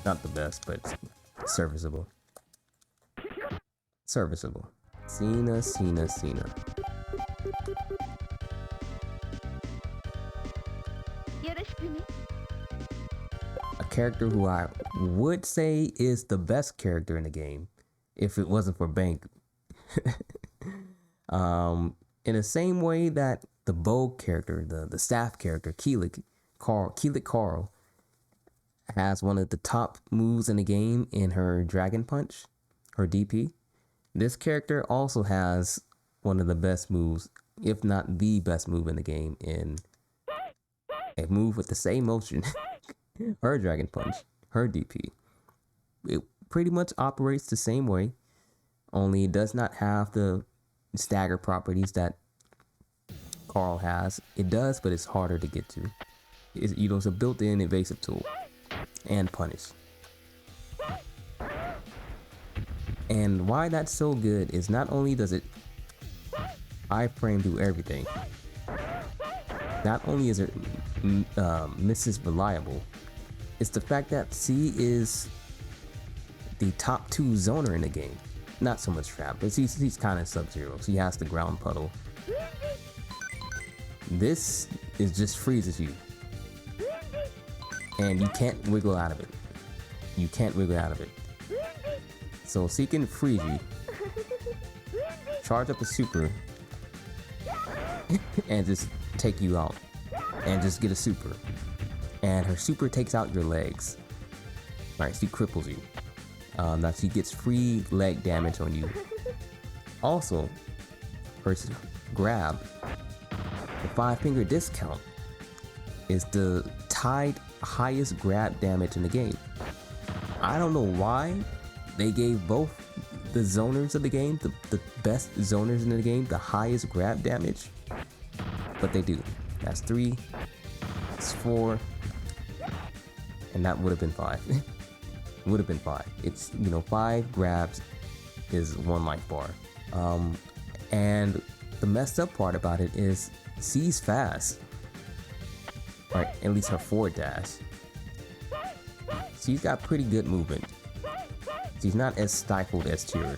Not the best, but serviceable. Serviceable. Seena. A character who I would say is the best character in the game, if it wasn't for Bank. In the same way that the bow character, the staff character, Keelik Carl, has one of the top moves in the game in her Dragon Punch, her DP. This character also has one of the best moves, if not the best move in the game, in a move with the same motion. Her Dragon Punch, her DP. It pretty much operates the same way, only it does not have the stagger properties that Carl has. It does, but it's harder to get to. It's a built-in evasive tool and punish. And why that's so good is not only does it iframe do everything, not only is it Mrs. Reliable, it's the fact that she is the top 2 zoner in the game. Not so much trap, but he's kind of Sub-Zero. So he has the ground puddle. This is just freezes you, and you can't wiggle out of it. You can't wiggle out of it. So she can freeze you, charge up a super, and just take you out, and just get a super. And her super takes out your legs. Right, she cripples you. That she gets free leg damage on you. Also, her grab, the 5-finger discount, is the tied highest grab damage in the game. I don't know why they gave both the zoners of the game, the best zoners in the game, the highest grab damage, but they do. That's 3, it's 4, and that would have been 5. Would have been 5. It's, you know, 5 grabs is 1 life bar. And the messed up part about it is she's fast. Right, at least her forward dash. She's got pretty good movement. She's not as stifled as Tiria.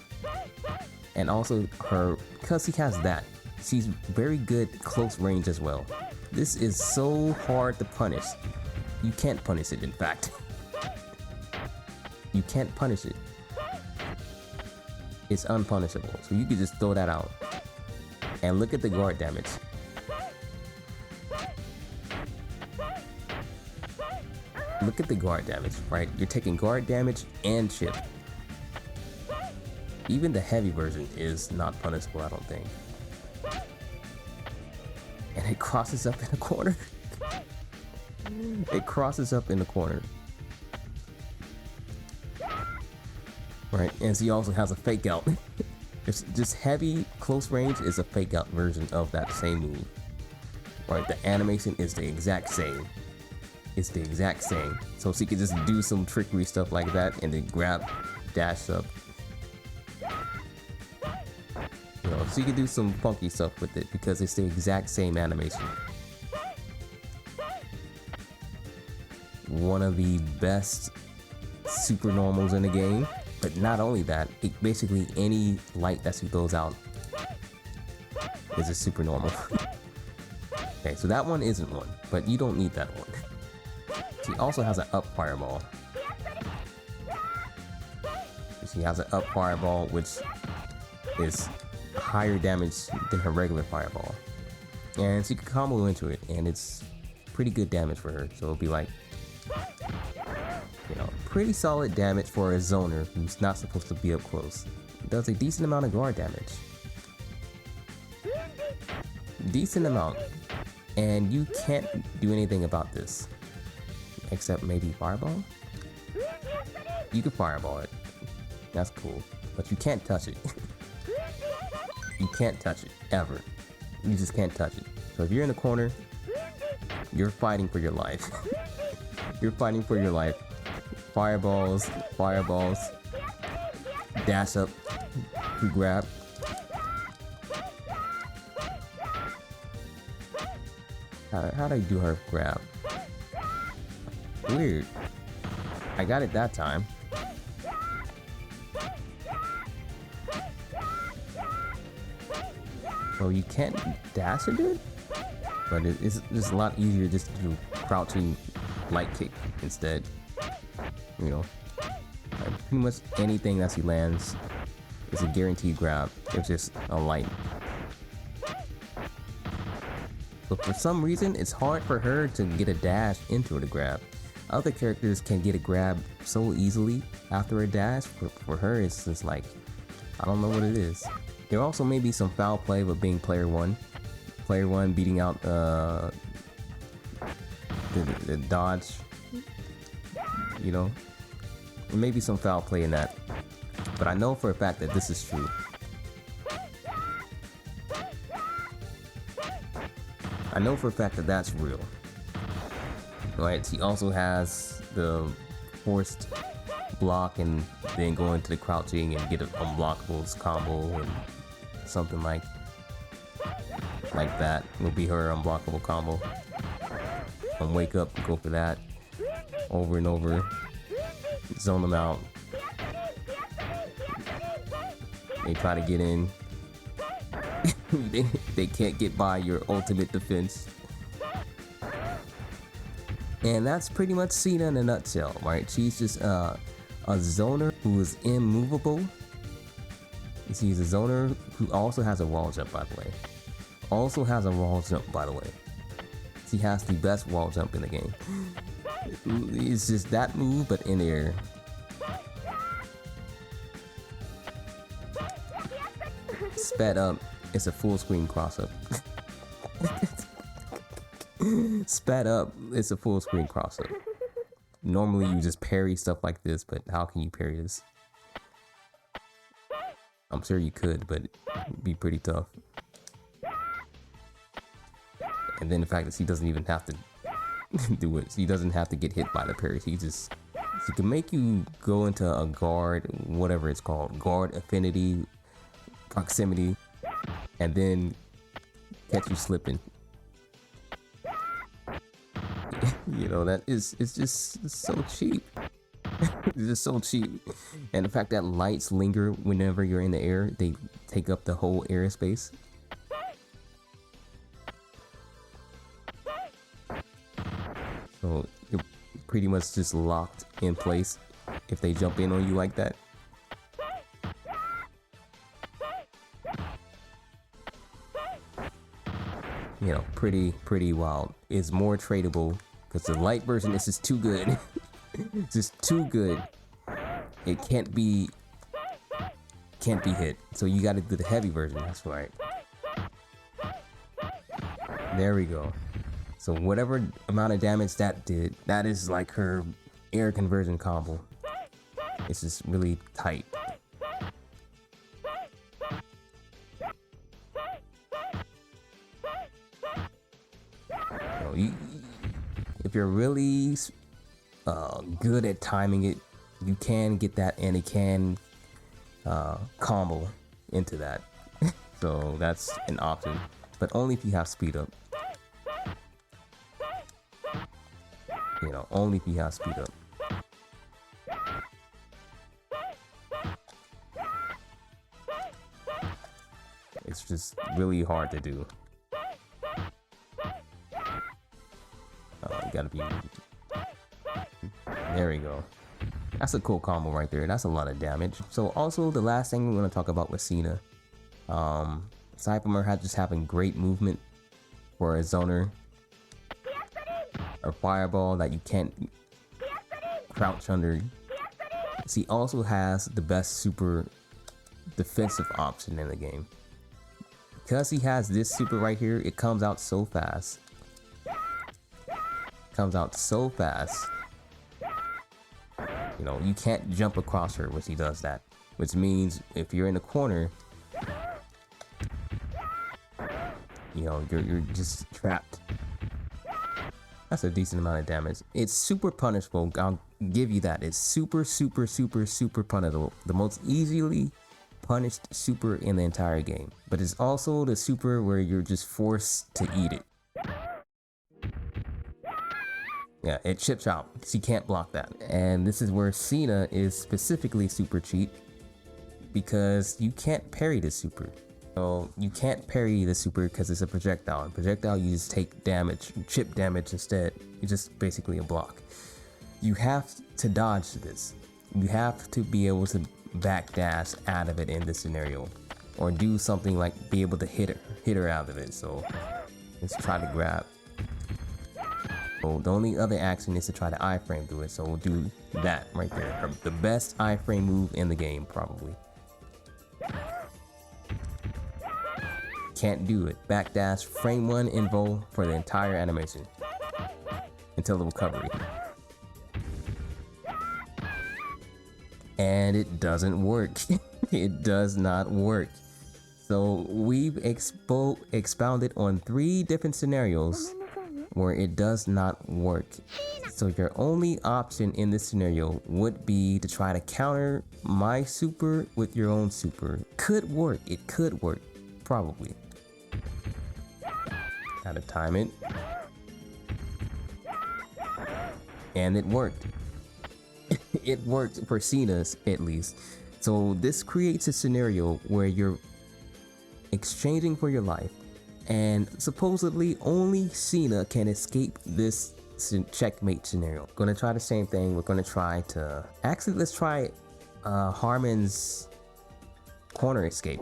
And also her, because she has that, she's very good close range as well. This is so hard to punish. You can't punish it, in fact. You can't punish it. It's unpunishable, so you could just throw that out. And look at the guard damage. Look at the guard damage, right? You're taking guard damage and chip. Even the heavy version is not punishable, I don't think. And it crosses up in the corner. It crosses up in the corner. Right, and she also has a fake out. It's just heavy close range is a fake out version of that same move. Right, the animation is the exact same. It's the exact same. So she could just do some trickery stuff like that and then grab, dash up. You know, she could do some funky stuff with it because it's the exact same animation. One of the best super normals in the game. But not only that, it basically any light that she throws out is a super normal. Okay, so that one isn't one, but you don't need that one. She also has an up fireball. She has an up fireball, which is higher damage than her regular fireball. And she can combo into it, and it's pretty good damage for her. So it'll be like, you know, pretty solid damage for a zoner who's not supposed to be up close. It does a decent amount of guard damage. Decent amount. And you can't do anything about this. Except maybe fireball? You can fireball it. That's cool. But you can't touch it. You can't touch it. Ever. You just can't touch it. So if you're in the corner, you're fighting for your life. You're fighting for your life. Fireballs, fireballs, dash up, to grab. How'd I do her grab? Weird. I got it that time. So you can't dash it, dude? But it's just a lot easier just to do crouching light kick instead. You know, like pretty much anything that she lands is a guaranteed grab. It's just a light. But for some reason, it's hard for her to get a dash into the grab. Other characters can get a grab so easily after a dash. For her, it's just like, I don't know what it is. There also may be some foul play with being player one. Player one beating out the dodge. You know, there may be some foul play in that. But I know for a fact that this is true. I know for a fact that that's real. Right, she also has the forced block and then go into the crouching and get an unblockables combo and something like that will be her unblockable combo. And wake up, go for that over and over, zone them out. They try to get in. they can't get by your ultimate defense. And that's pretty much Seena in a nutshell, right? She's just a zoner who is immovable. She's a zoner who also has a wall jump, by the way. She has the best wall jump in the game. It's just that move, but in air. Sped up, it's a full screen cross up. Sped up, it's a full screen crossover. Normally you just parry stuff like this, but how can you parry this? I'm sure you could, but it'd be pretty tough. And then the fact that he doesn't even have to do it. He doesn't have to get hit by the parry. He can make you go into a guard, whatever it's called, guard affinity, proximity, and then catch you slipping. You know, it's just so cheap. It's just so cheap. And the fact that lights linger whenever you're in the air, they take up the whole airspace. So you're pretty much just locked in place if they jump in on you like that. You know, pretty wild. It's more tradable because the light version is just too good. It's just too good. It can't be hit. So you got to do the heavy version. That's right. There we go. So whatever amount of damage that did, that is like her air conversion combo. It's just really tight. If you're really good at timing it, you can get that, and it can combo into that. So that's an option, but only if you have speed up. You know, only if you have speed up. It's just really hard to do. You gotta be. There we go. That's a cool combo right there. That's a lot of damage. So also the last thing we're gonna talk about was Seena. Aside from her just having great movement for a zoner or fireball that you can't crouch under, she also has the best super defensive option in the game. Because he has this super right here, it comes out so fast. Comes out so fast. You know, you can't jump across her when she does that. Which means if you're in the corner, you know, you're just trapped. That's a decent amount of damage. It's super punishable. I'll give you that. It's super punishable. The most easily punished super in the entire game. But it's also the super where you're just forced to eat it. Yeah, it chips out. She can't block that. And this is where Seena is specifically super cheap, because you can't parry the super. So you can't parry the super because it's a projectile. In projectile, you just take damage, chip damage instead. It's just basically a block. You have to dodge this. You have to be able to backdash out of it in this scenario, or do something like be able to hit her out of it. So let's try to grab. So the only other action is to try to iframe through it. So we'll do that right there. The best iframe move in the game, probably. Can't do it. Backdash, frame 1 invo for the entire animation until the recovery. And it doesn't work. It does not work. So we've expounded on 3 different scenarios where it does not work. So your only option in this scenario would be to try to counter my super with your own super. Could work. It could work. Probably. Gotta time it. And it worked. It worked for Seena's at least. So this creates a scenario where you're exchanging for your life, and supposedly only Seena can escape this checkmate scenario. Gonna try the same thing. We're gonna try to actually, let's try Harman's corner escape,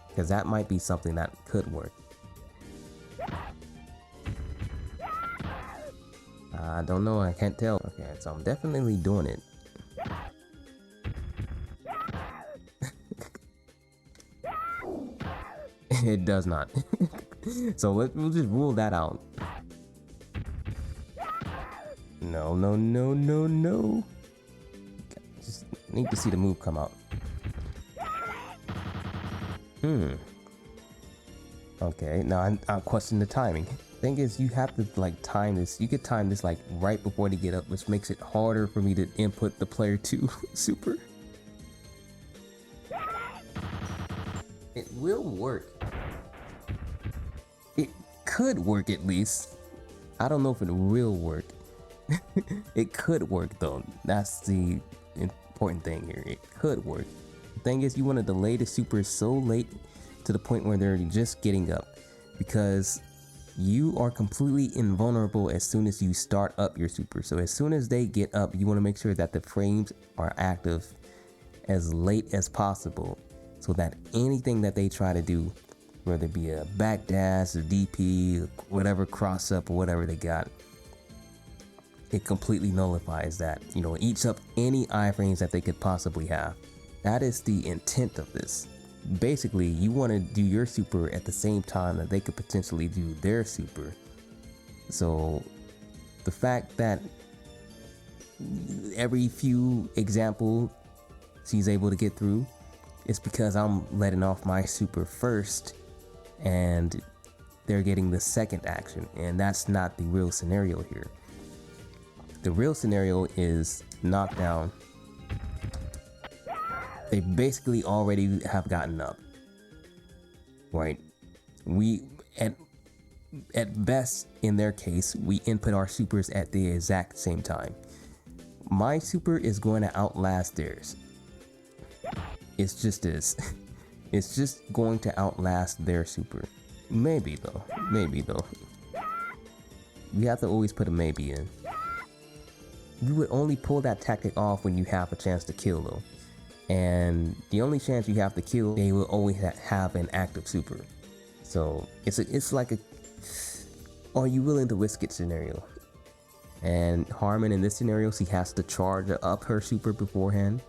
because that might be something that could work. I don't know, I can't tell. Okay, so I'm definitely doing it. It does not. So we'll just rule that out. No, no, no, no, no. Just need to see the move come out. Okay, now I question the timing. Thing is, you have to like time this. You could time this like right before they get up, which makes it harder for me to input the player 2 super. It will work. It could work at least. I don't know if it will work. It could work though. That's the important thing here. It could work. The thing is, you want to delay the super so late to the point where they're just getting up, because you are completely invulnerable as soon as you start up your super. So as soon as they get up, you want to make sure that the frames are active as late as possible, so that anything that they try to do, whether it be a backdash, a DP, whatever cross up or whatever they got, it completely nullifies that. You know, it eats up any iframes that they could possibly have. That is the intent of this. Basically, you want to do your super at the same time that they could potentially do their super. So the fact that every few examples she's able to get through is because I'm letting off my super first and they're getting the second action, and that's not the real scenario here. The real scenario is knockdown. They basically already have gotten up, right? We at best in their case, we input our supers at the exact same time. My super is going to outlast theirs. It's just this. It's just going to outlast their super. Maybe though. Maybe though. We have to always put a maybe in. You would only pull that tactic off when you have a chance to kill though. And the only chance you have to kill, they will always have an active super. So it's like a are you willing to risk it scenario. And Harman in this scenario, she has to charge up her super beforehand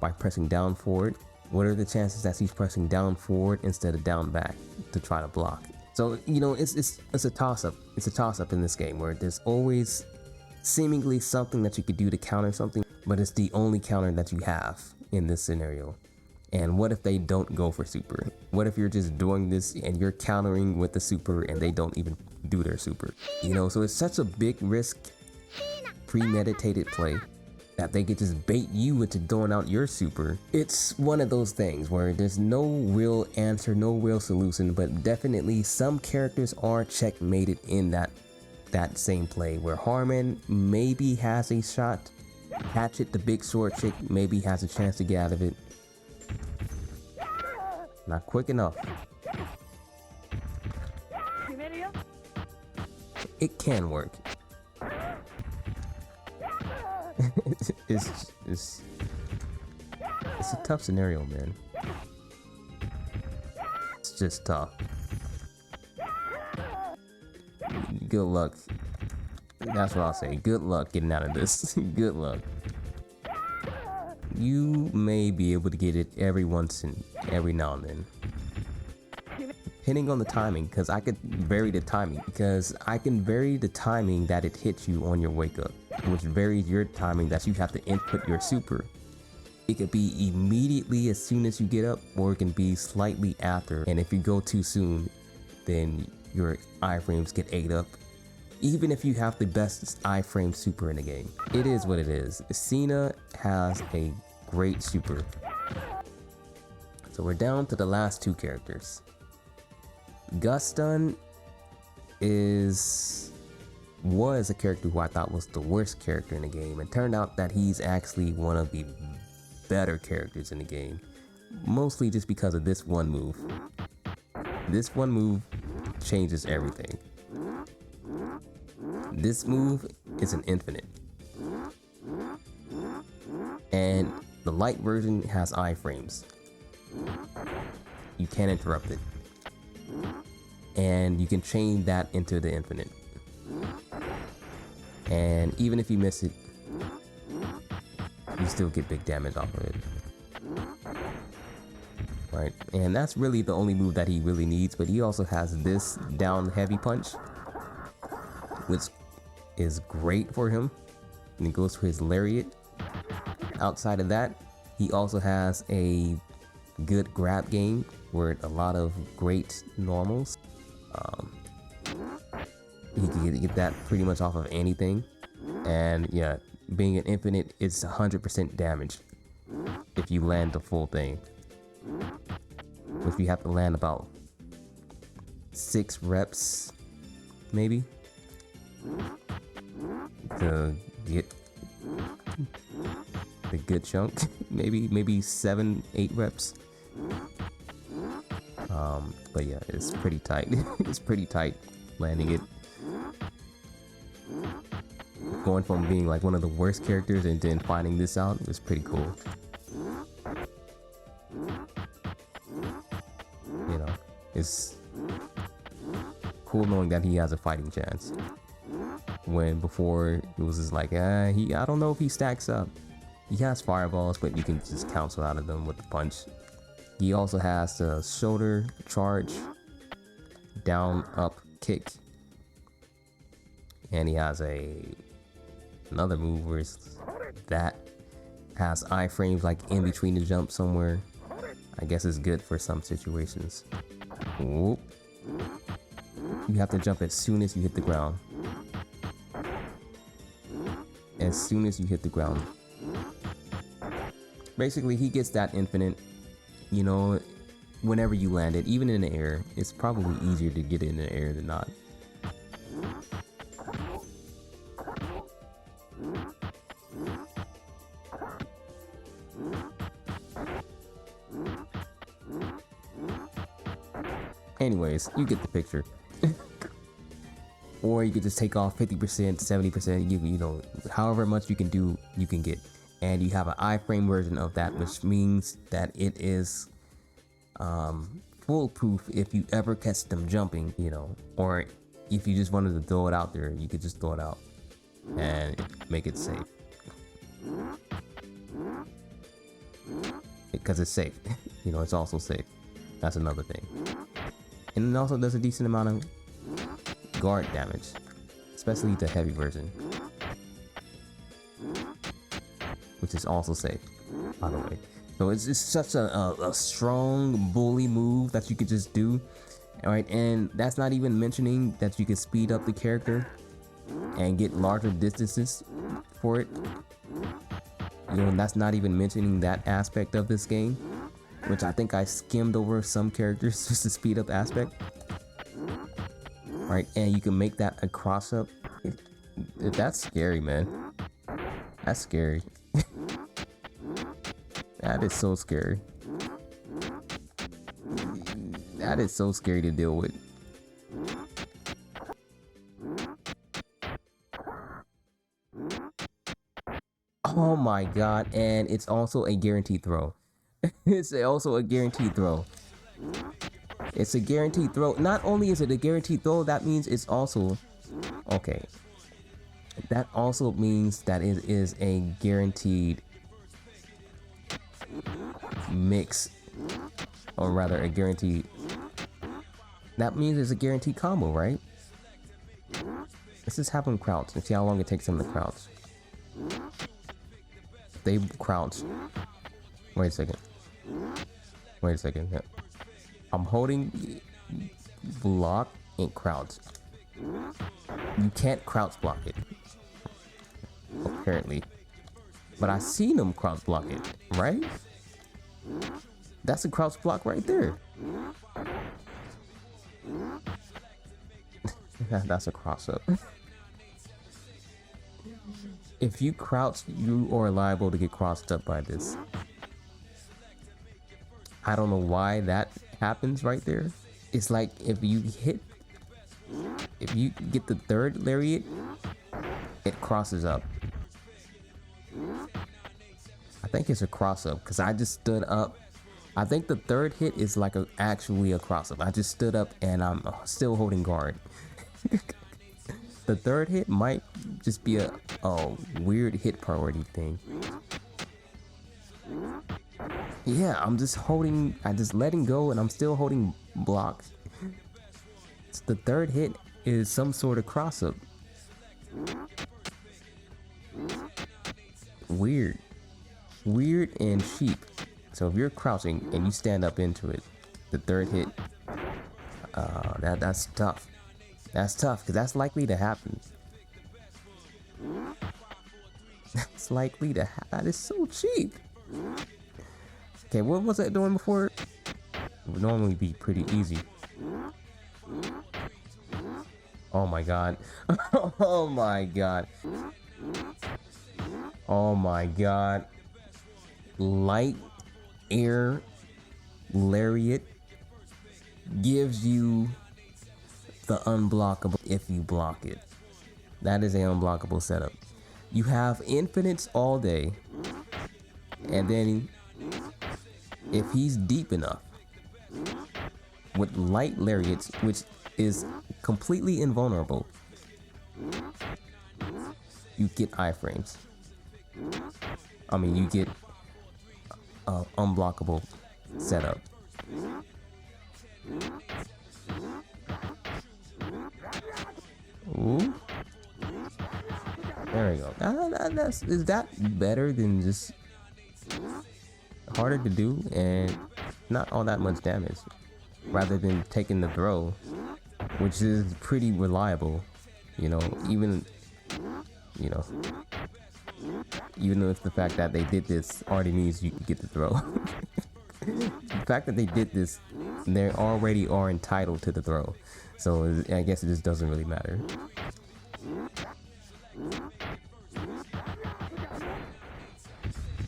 by pressing down forward. What are the chances that she's pressing down forward instead of down back to try to block? So, you know, it's a toss-up. It's a toss-up in this game where there's always seemingly something that you could do to counter something, but it's the only counter that you have in this scenario. And what if they don't go for super? What if you're just doing this and you're countering with the super and they don't even do their super? You know, so it's such a big risk, premeditated play that they could just bait you into throwing out your super. It's one of those things where there's no real answer, no real solution, but definitely some characters are checkmated in that same play, where Harman maybe has a shot. Pachet, the big sword chick, maybe has a chance to get out of it. Not quick enough. It can work. It's a tough scenario, man. It's just tough. Good luck. That's what I'll say. Good luck getting out of this. Good luck. You may be able to get it every now and then. Depending on the timing, because I could vary the timing. Because I can vary the timing that it hits you on your wake up, which varies your timing that you have to input your super. It could be immediately as soon as you get up, or it can be slightly after. And if you go too soon, then your iframes get ate up. Even if you have the best iframe super in the game. It is what it is. Seena has a great super. So we're down to the last two characters. Guston was a character who I thought was the worst character in the game. It turned out that he's actually one of the better characters in the game. Mostly just because of this one move. This one move changes everything. This move is an infinite. And the light version has iframes. You can't interrupt it. And you can chain that into the infinite. And even if you miss it, you still get big damage off of it. Right? And that's really the only move that he really needs, but he also has this down heavy punch, which is great for him. and it goes for his lariat. Outside of that, he also has a good grab game with a lot of great normals. He can get that pretty much off of anything. And yeah, being an infinite, it's 100% damage if you land the full thing. Which you have to land about 6 reps, maybe, to get the good chunk. maybe 7-8 reps. But yeah, it's pretty tight. It's pretty tight landing it. Going from being like one of the worst characters and then finding this out was pretty cool. You know, it's cool knowing that he has a fighting chance. When before it was just like, I don't know if he stacks up. He has fireballs, but you can just cancel out of them with the punch. He also has the shoulder charge, down up kick, and he has another move where that has iframes like in between the jump somewhere. I guess it's good for some situations. Whoop. You have to jump as soon as you hit the ground. As soon as you hit the ground. Basically, he gets that infinite, you know, whenever you land it, even in the air. It's probably easier to get it in the air than not. Anyways, you get the picture. Or you could just take off 50%, 70%, you know, however much you can do, you can get. And you have an iframe version of that, which means that it is foolproof if you ever catch them jumping, you know. Or if you just wanted to throw it out there, you could just throw it out and make it safe. Because it's safe. You know, it's also safe. That's another thing. And it also does a decent amount of guard damage, especially the heavy version, which is also safe, by the way. So it's just such a strong bully move that you could just do. Alright, and that's not even mentioning that you can speed up the character and get larger distances for it. You know, that's not even mentioning that aspect of this game, which I think I skimmed over some characters just to speed up aspect. Right, and you can make that a cross up. That's scary, man. That's scary. That is so scary. That is so scary to deal with. Oh my god, and it's also a guaranteed throw. It's also a guaranteed throw. It's a guaranteed throw. Not only is it a guaranteed throw, that means it's also... Okay. That also means that it is a guaranteed mix. Or rather, a guaranteed... That means it's a guaranteed combo, right? Let's just have him crouch and see how long it takes him to crouch. They crouch. Wait a second. Wait a second. Yeah. I'm holding block and crouch. You can't crouch block it, apparently. But I seen him crouch block it, right? That's a crouch block right there. That's a cross up. If you crouch, you are liable to get crossed up by this. I don't know why that happens right there. It's like if you get the third lariat, it crosses up. I think it's a cross up because I just stood up. I think the third hit is like actually a cross up. I just stood up and I'm still holding guard. The third hit might just be a weird hit priority thing. Yeah, I'm just holding, I just letting go and I'm still holding blocks. So the third hit is some sort of cross up. weird and cheap. So if you're crouching and you stand up into it, the third hit, that's tough. That's tough because that's likely to happen. That's likely to happen. That is so cheap. Okay, what was that doing before? It would normally be pretty easy. Oh my god. Oh my god. Oh my god. Light air lariat gives you the unblockable if you block it. That is an unblockable setup. You have infinites all day, and then if he's deep enough with light lariats, which is completely invulnerable, you get iframes. I mean, you get unblockable setup. Ooh. There we go. Is that better than just harder to do and not all that much damage, rather than taking the throw, which is pretty reliable, you know, even if the fact that they did this already means you can get the throw. The fact that they did this, they already are entitled to the throw, so I guess it just doesn't really matter.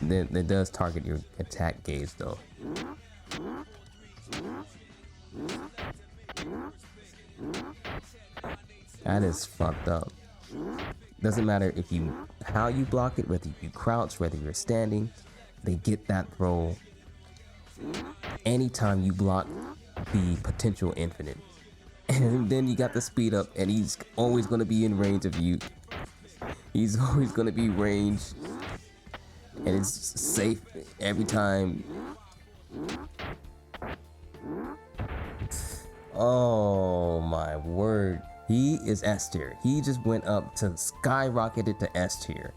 It does target your attack gauge though. That is fucked up. Doesn't matter if how you block it, whether you crouch, whether you're standing, they get that throw anytime you block the potential infinite. And then you got the speed up, and he's always going to be in range of you. He's always going to be range, and it's safe every time. Oh my word. He is S tier. He just went up to skyrocketed to S tier.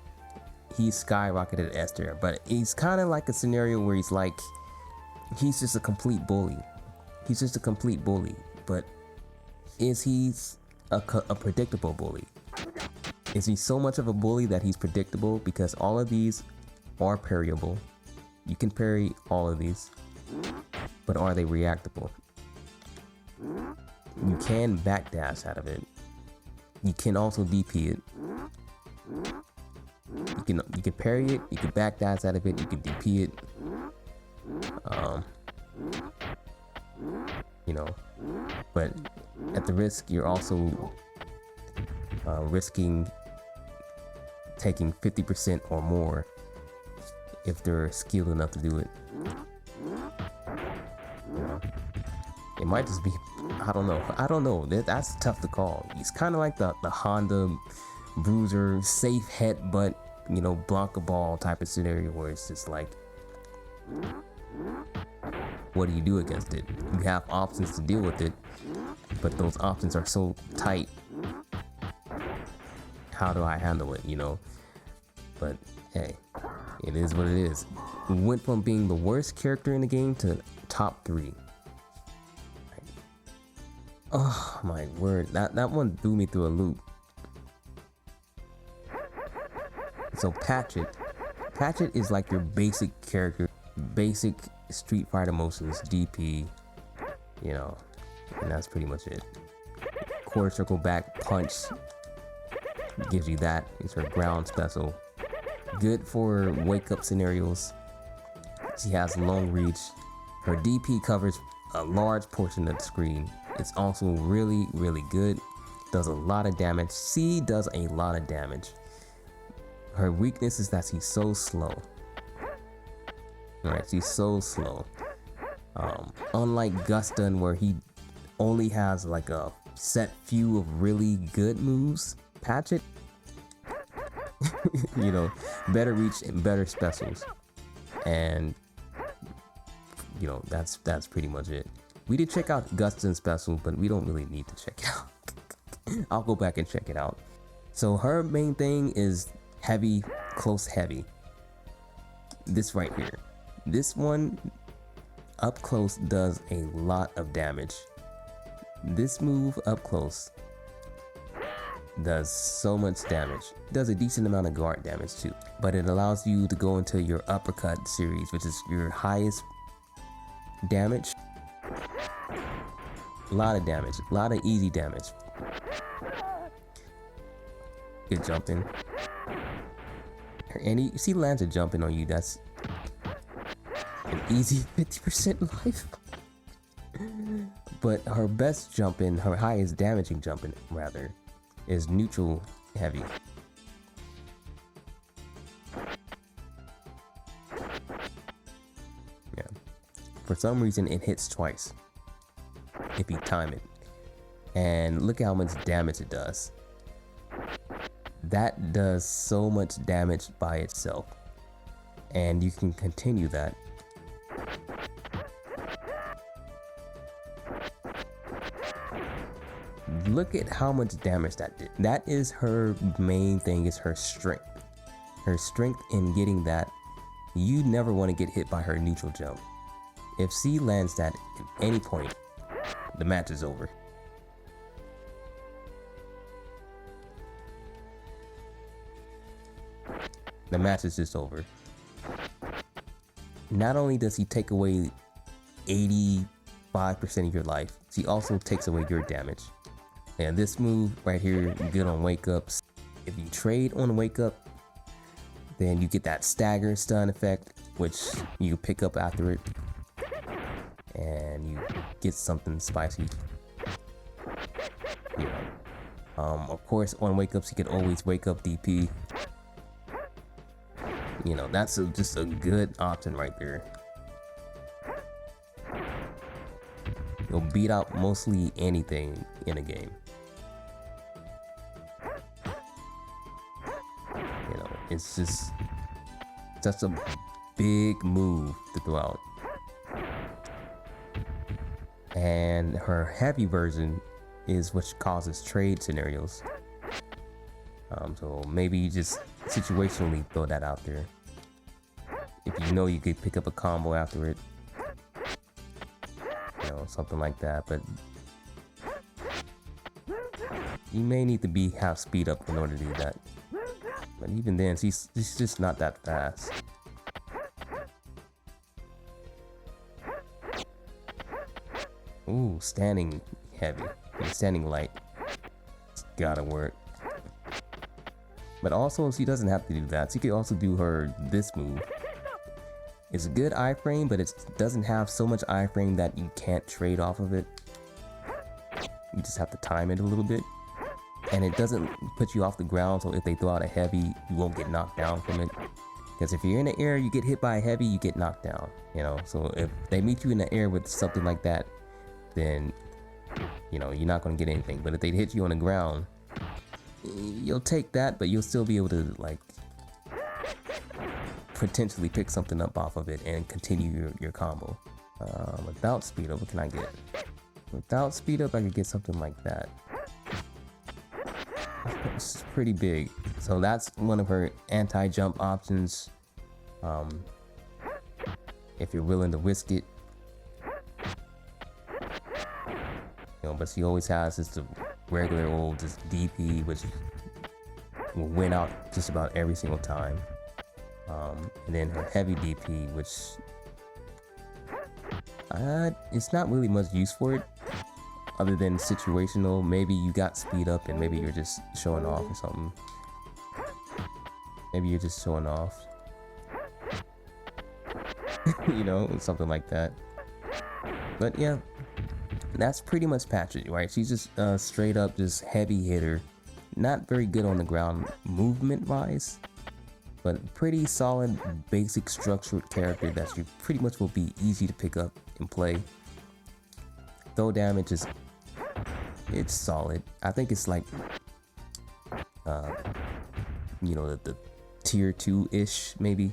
He skyrocketed to S tier, but he's kind of like a scenario where he's like, he's just a complete bully. He's just a complete bully, but is he a predictable bully? Is he so much of a bully that he's predictable? Because all of these are parryable. You can parry all of these, but are they reactable? You can backdash out of it. You can also DP it. You can parry it. You can backdash out of it. You can DP it. You know, but at the risk, you're also risking taking 50% or more if they're skilled enough to do it. You know, it might just be, I don't know. That's tough to call. He's kind of like the Honda bruiser, safe headbutt, you know, block a ball type of scenario where it's just like, what do you do against it? You have options to deal with it, but those options are so tight. How do I handle it, you know? But hey, it is what it is. We went from being the worst character in the game to top 3. Oh my word, that one threw me through a loop. So Pachet is like your basic character, basic Street Fighter motions, DP, you know, and that's pretty much it. Quarter circle back punch gives you that. It's her ground special. Good for wake up scenarios. She has long reach. Her DP covers a large portion of the screen. It's also really, really good. Does a lot of damage. C does a lot of damage. Her weakness is that she's so slow. Alright, she's so slow. Unlike Guston, where he only has like a set few of really good moves, Pachet, you know, better reach and better specials. And you know, that's pretty much it. We did check out Guston's special, but we don't really need to check it out. I'll go back and check it out. So her main thing is heavy, close heavy. this right here. This one up close does a lot of damage. This move up close does so much damage. Does a decent amount of guard damage too, but it allows you to go into your uppercut series, which is your highest damage. A lot of damage, a lot of easy damage. Good jumping. And you see Lanza jumping on you, that's an easy 50% life. But her best jumping, her highest damaging jumping rather, is neutral heavy. Yeah. For some reason it hits twice if you time it. And look how much damage it does. That does so much damage by itself. And you can continue that. Look at how much damage that did. That is her main thing, is her strength. Her strength in getting that. You never want to get hit by her neutral jump. If she lands that at any point, the match is over. The match is just over. Not only does he take away 85% of your life, he also takes away your damage. And this move right here, good on wake ups. If you trade on wake up, then you get that stagger stun effect, which you pick up after it. And you get something spicy. Yeah. Of course, on wake ups, you can always wake up DP. You know, that's just a good option right there. You'll beat out mostly anything in a game. You know, it's just a big move to throw out. And her heavy version is what causes trade scenarios. So maybe you just situationally throw that out there. If you know you could pick up a combo after it. You know, something like that, but you may need to have speed up in order to do that. But even then, she's just not that fast. Ooh, standing heavy, standing light. It's gotta work. But also, she doesn't have to do that. She could also do this move. It's a good iframe, but it doesn't have so much iframe that you can't trade off of it. You just have to time it a little bit. And it doesn't put you off the ground, so if they throw out a heavy, you won't get knocked down from it. Because if you're in the air, you get hit by a heavy, you get knocked down. You know, so if they meet you in the air with something like that, then, you know, you're not going to get anything. But if they hit you on the ground, you'll take that, but you'll still be able to, like, potentially pick something up off of it and continue your combo. Without speed up, what can I get? Without speed up, I could get something like that. It's pretty big. So that's one of her anti-jump options. If you're willing to risk it. You know, but she always has just the regular old just DP, which will win out just about every single time. And then her heavy DP, which it's not really much use for it, other than situational. Maybe you got speed up and maybe you're just showing off or something. Maybe you're just showing off. You know, something like that. But yeah, that's pretty much Pachet, right? She's just straight up just heavy hitter. Not very good on the ground movement wise, but pretty solid basic structured character that you pretty much will be easy to pick up and play. Throw damage is, it's solid. I think it's like you know, the tier 2-ish maybe.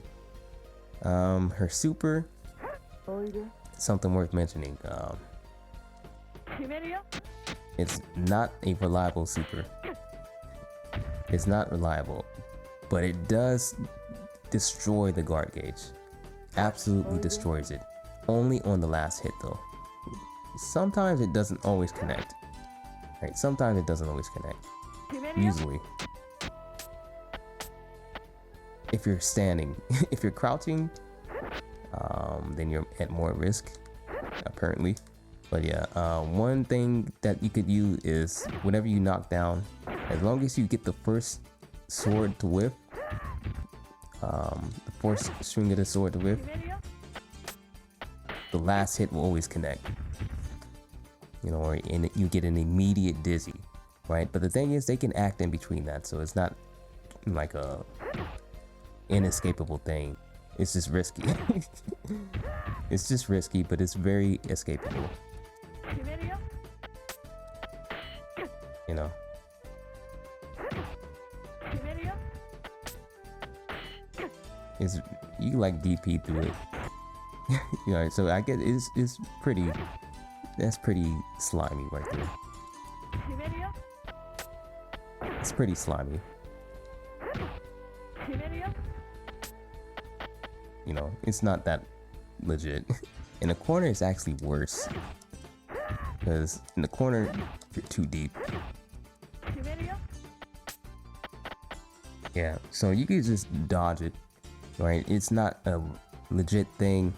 Her super, something worth mentioning. It's not a reliable super. It's not reliable, but it does destroy the guard gauge. absolutely destroys it. Only on the last hit though. Sometimes it doesn't always connect. Right? Sometimes it doesn't always connect. Usually. If you're standing, if you're crouching, then you're at more risk, apparently. But yeah, one thing that you could use is whenever you knock down, as long as you get the first sword to whiff, the first string of the sword to whiff, the last hit will always connect. You know, or you get an immediate dizzy, right? But the thing is, they can act in between that, so it's not like a inescapable thing. It's just risky. It's just risky, but it's very escapable. You know. It's, you like DP through it. You know, so I get it's pretty. That's pretty slimy right there. It's pretty slimy. You know, it's not that legit. In the corner, it's actually worse. Because in the corner, you're too deep. Yeah, so you can just dodge it, right? It's not a legit thing.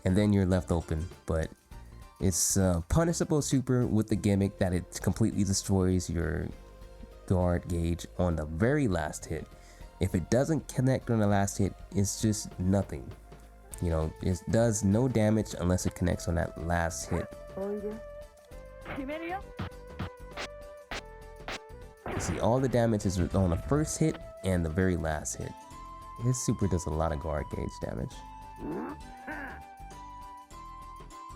And then you're left open, but it's a punishable super with the gimmick that it completely destroys your guard gauge on the very last hit. If it doesn't connect on the last hit, it's just nothing. You know, it does no damage unless it connects on that last hit. See, all the damage is on the first hit and the very last hit. His super does a lot of guard gauge damage.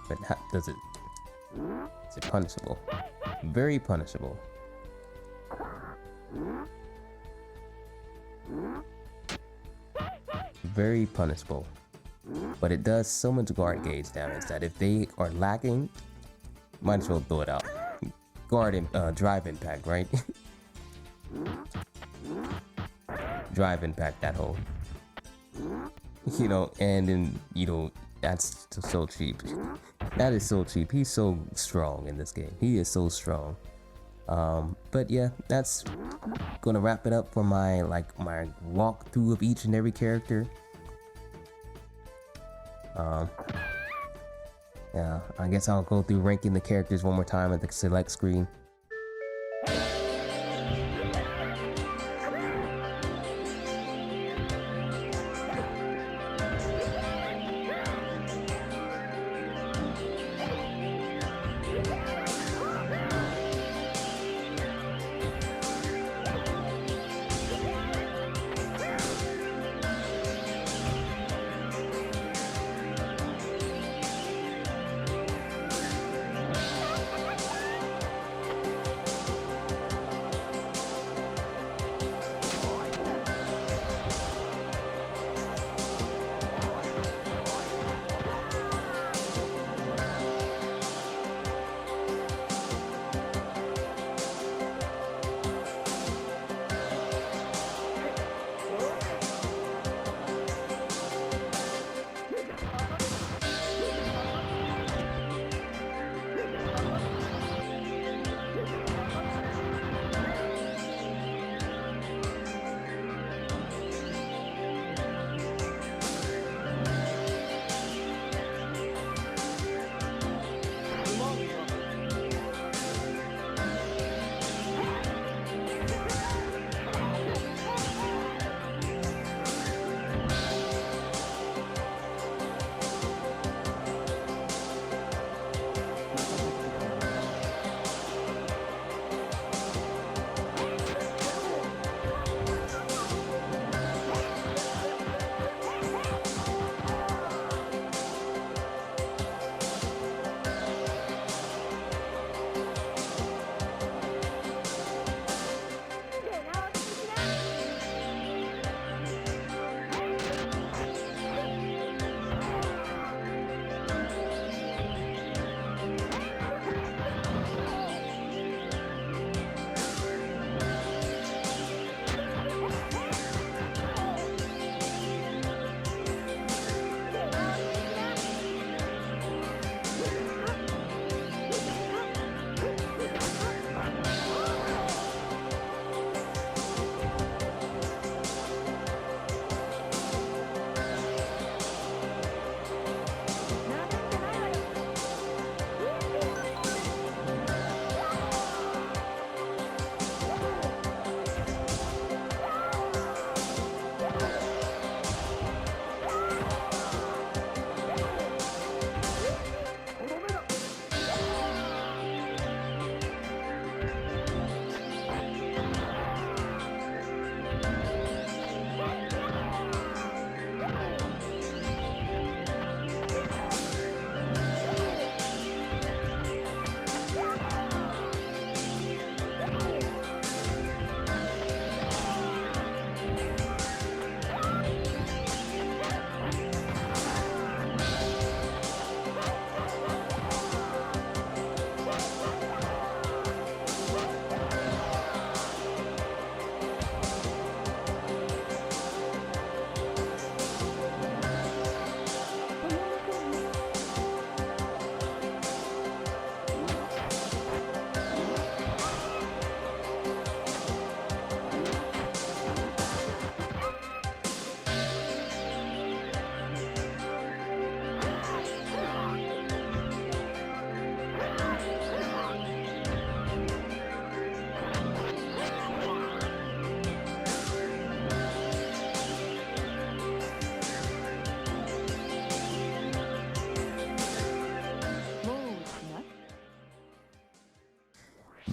But how does it? Is it punishable? Very punishable. Very punishable. But it does so much guard gauge damage that if they are lacking, might as well throw it out. Drive impact, right? Drive impact that hole. You know, and then, you know, that's so cheap. That is so cheap. He's so strong in this game. He is so strong. But yeah, that's gonna wrap it up for my walkthrough of each and every character. Yeah, I guess I'll go through ranking the characters one more time at the select screen.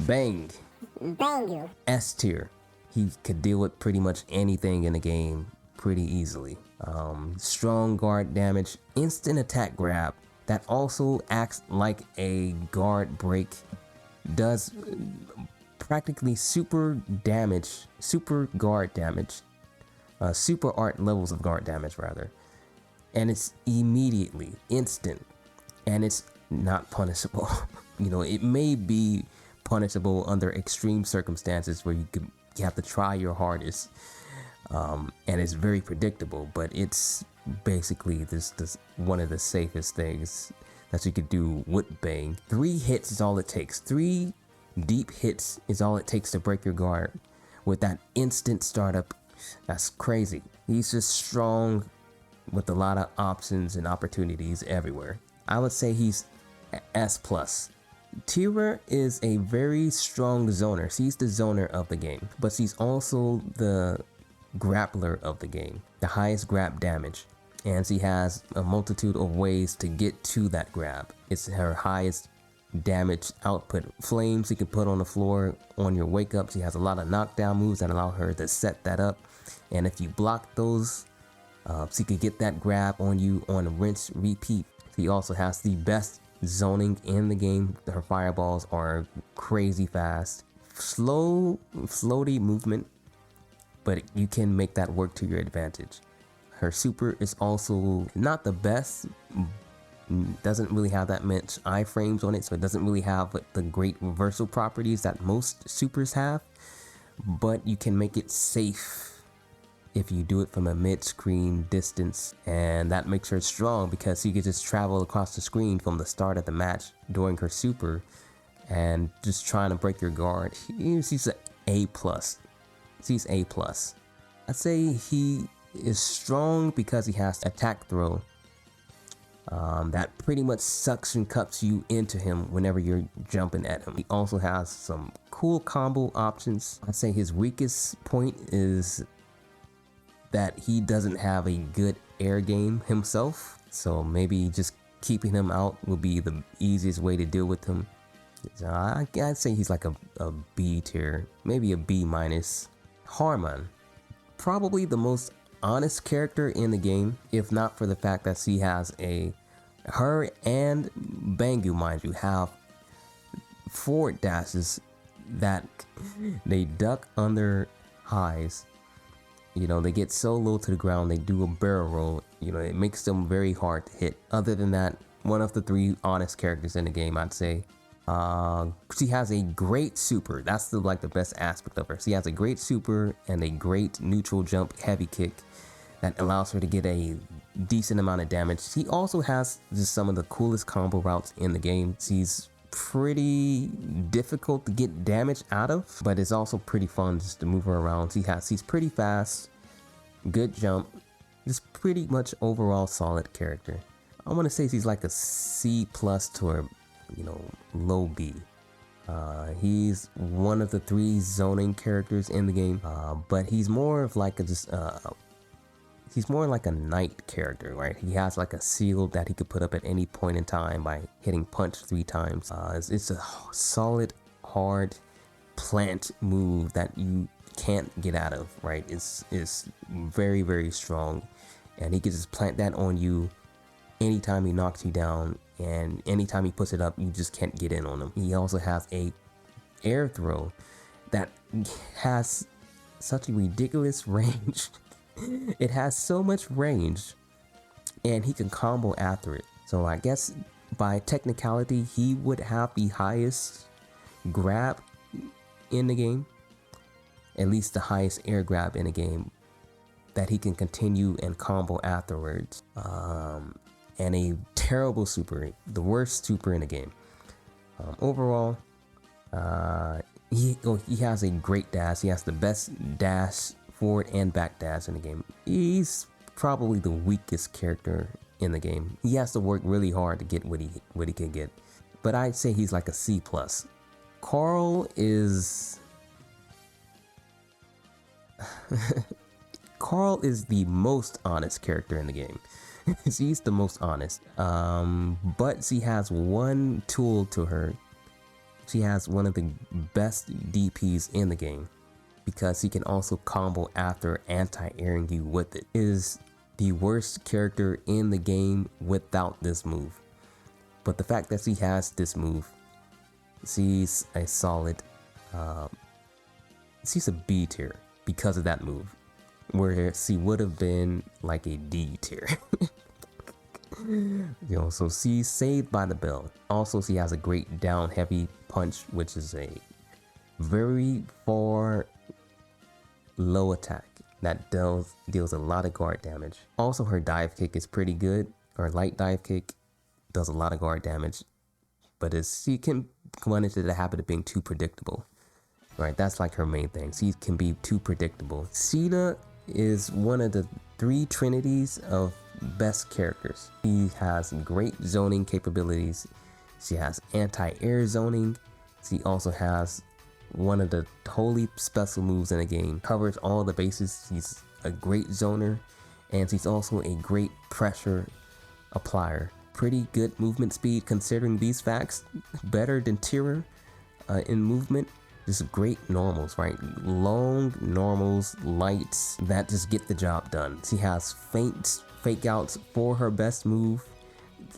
Bang. Bang you. S tier. He could deal with pretty much anything in the game pretty easily. Strong guard damage, instant attack grab that also acts like a guard break, does practically super guard damage, super art levels of guard damage rather, and it's immediately instant, and it's not punishable. You know, it may be punishable under extreme circumstances where you have to try your hardest, and it's very predictable, but it's basically this one of the safest things that you could do with Bang. 3 hits is all it takes. 3 deep hits is all it takes to break your guard with that instant startup. That's crazy. He's just strong with a lot of options and opportunities everywhere. I would say he's S+. Tiria is a very strong zoner. She's the zoner of the game, but she's also the grappler of the game, the highest grab damage, and she has a multitude of ways to get to that grab. It's her highest damage output. Flames she can put on the floor on your wake up. She has a lot of knockdown moves that allow her to set that up, and if you block those, she can get that grab on you on rinse repeat. She also has the best zoning in the game. Her fireballs are crazy fast, slow floaty movement, but you can make that work to your advantage. Her super is also not the best, doesn't really have that much iframes on it, so it doesn't really have the great reversal properties that most supers have, but you can make it safe if you do it from a mid-screen distance, and that makes her strong because she can just travel across the screen from the start of the match during her super and just trying to break your guard. She's an A+. She's A+. I'd say he is strong because he has attack throw that pretty much suction cups you into him whenever you're jumping at him. He also has some cool combo options. I'd say his weakest point is that he doesn't have a good air game himself, so maybe just keeping him out will be the easiest way to deal with him. I'd say he's like a B tier, maybe a B-. Harman, probably the most honest character in the game, if not for the fact that she has her and Bangu, mind you, have forward dashes that they duck under highs. You know, they get so low to the ground, they do a barrel roll. You know, it makes them very hard to hit. Other than that, one of the 3 honest characters in the game, I'd say. She has a great super. That's the best aspect of her. She has a great super and a great neutral jump heavy kick that allows her to get a decent amount of damage. She also has just some of the coolest combo routes in the game. She's pretty difficult to get damage out of, but it's also pretty fun just to move her around. She's pretty fast, good jump, just pretty much overall solid character. I want to say she's like a C+ to a, low B. He's one of the 3 zoning characters in the game, but he's more of like he's more like a knight character, right? He has like a seal that he could put up at any point in time by hitting punch 3 times. It's a solid, hard plant move that you can't get out of, right? It's very, very strong, and he can just plant that on you anytime he knocks you down, and anytime he puts it up, you just can't get in on him. He also has a air throw that has such a ridiculous range. It has so much range, and he can combo after it. So I guess by technicality, he would have the highest grab in the game, at least the highest air grab in the game that he can continue and combo afterwards. And a terrible super, the worst super in the game. Overall, he has a great dash. He has the best dash, forward and back dash in the game. He's probably the weakest character in the game. He has to work really hard to get what he can get. But I'd say he's like a C+. Carl is Carl is the most honest character in the game. She's the most honest. But she has one tool to her. she has one of the best DPs in the game because he can also combo after anti-airing you with it. Is the worst character in the game without this move. But the fact that she has this move, she's a solid, she's a B tier because of that move, where she would have been like a D tier. So she's saved by the bell. Also, she has a great down heavy punch, which is a very far low attack that deals a lot of guard damage. Also, her dive kick is pretty good. Her light dive kick does a lot of guard damage, but she can run into the habit of being too predictable. Right, that's like her main thing. She can be too predictable. Seena is one of the 3 trinities of best characters. She has great zoning capabilities. She has anti-air zoning. She also has one of the totally special moves in the game. Covers all the bases. She's a great zoner, and she's also a great pressure applier. Pretty good movement speed considering these facts. Better than Tiria in movement. Just great normals, right? Long normals, lights that just get the job done. She has fake outs for her best move.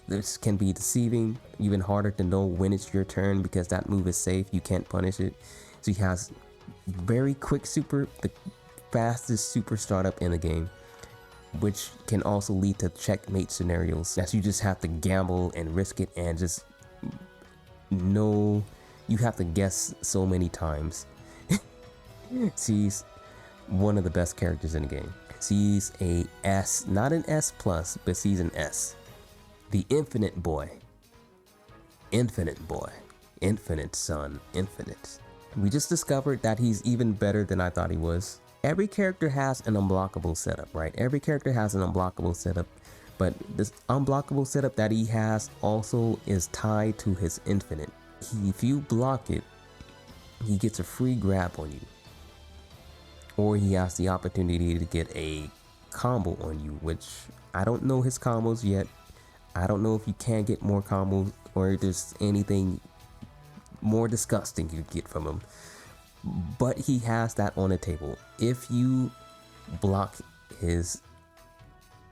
This can be deceiving, even harder to know when it's your turn because that move is safe. You can't punish it. She has very quick super, the fastest super startup in the game, which can also lead to checkmate scenarios that you just have to gamble and risk it and just know. You have to guess so many times. She's one of the best characters in the game. She's a S, not an S plus, but she's an S. The infinite boy. Infinite boy. Infinite son. Infinite. We just discovered that he's even better than I thought he was. Every character has an unblockable setup, right? Every character has an unblockable setup, but this unblockable setup that he has also is tied to his infinite. If you block it, he gets a free grab on you, or he has the opportunity to get a combo on you, which I don't know his combos yet. I don't know if you can get more combos or if there's anything more disgusting you get from him, but he has that on the table. If you block his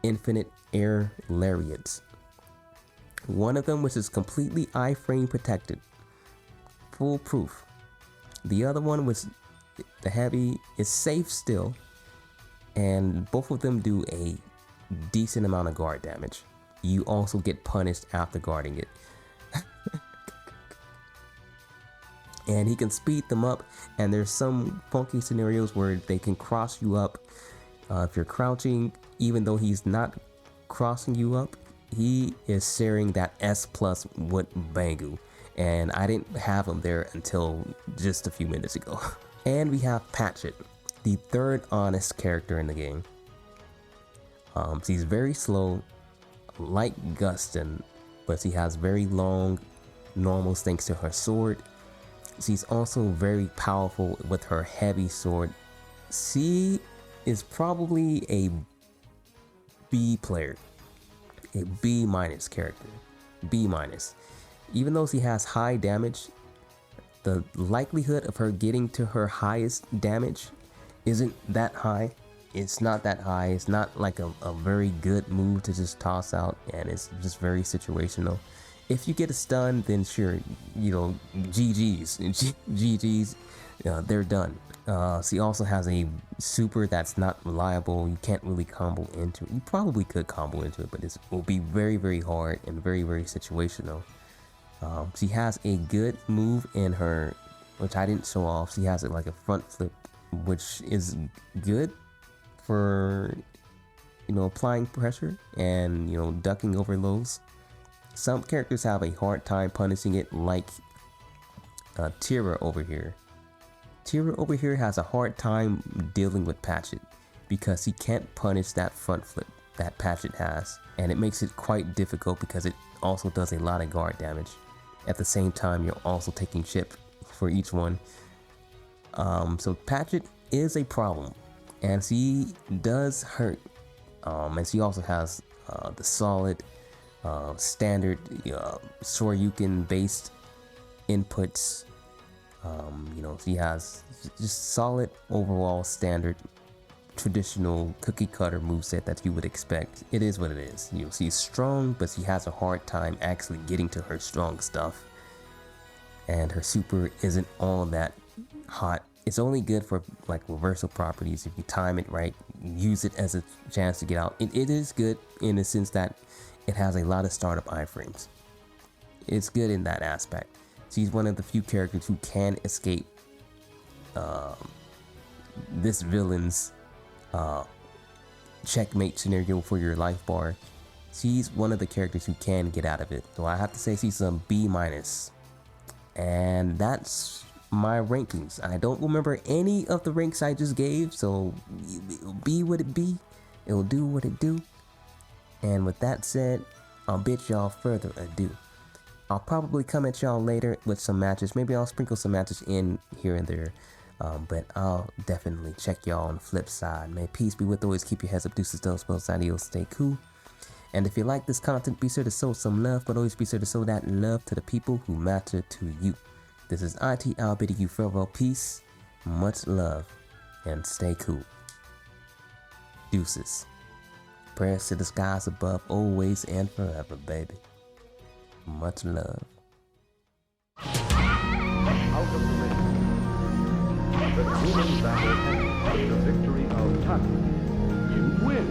infinite air lariats, one of them which is completely iframe protected, foolproof. The other one was the heavy is safe still, and both of them do a decent amount of guard damage. You also get punished after guarding it. And he can speed them up, and there's some funky scenarios where they can cross you up. If you're crouching, even though he's not crossing you up, he is sharing that S plus with Bangu. And I didn't have him there until just a few minutes ago. And we have Pachet, the 3rd honest character in the game. She's very slow, like Guston, but she has very long normals thanks to her sword. She's also very powerful with her heavy sword. She is probably a B player, a B minus character, B minus. Even though she has high damage, the likelihood of her getting to her highest damage isn't that high. It's not that high. It's not like a very good move to just toss out, and it's just very situational. If you get a stun, then sure, GG's. GG's, they're done. She also has a super that's not reliable. You can't really combo into it. You probably could combo into it, but it will be very, very hard and very, very situational. She has a good move in her, which I didn't show off. She has like a front flip, which is good for, applying pressure and, ducking over lows. Some characters have a hard time punishing it, like Tiria over here. Tiria over here has a hard time dealing with Pachet because he can't punish that front flip that Pachet has, and it makes it quite difficult because it also does a lot of guard damage. At the same time, you're also taking chip for each one. So Pachet is a problem, and she does hurt. And she also has the solid standard Shoryuken based inputs You know, she has just solid overall standard traditional cookie cutter moveset that you would expect. It is what it is. You know, she's strong, but she has a hard time actually getting to her strong stuff. And her super isn't all that hot. It's only good for like reversal properties if you time it right, use it as a chance to get out. It is good in the sense that it has a lot of startup iframes. It's good in that aspect. She's one of the few characters who can escape this villain's checkmate scenario for your life bar. She's one of the characters who can get out of it. So I have to say she's a B-. And that's my rankings. I don't remember any of the ranks I just gave, so it'll be what it be. It'll do what it do. And with that said, I'll bid y'all further ado. I'll probably come at y'all later with some matches. Maybe I'll sprinkle some matches in here and there. But I'll definitely check y'all on the flip side. May peace be with always. Keep your heads up. Deuces, don't adios, stay cool. And if you like this content, be sure to show some love, but always be sure to show that love to the people who matter to you. This is ITOwl bidding you farewell, peace, much love, and stay cool. Deuces. Prayers to the skies above, always and forever, baby. Much love. Out of the ring. The human battle ends with the victory of Tycoon. You win.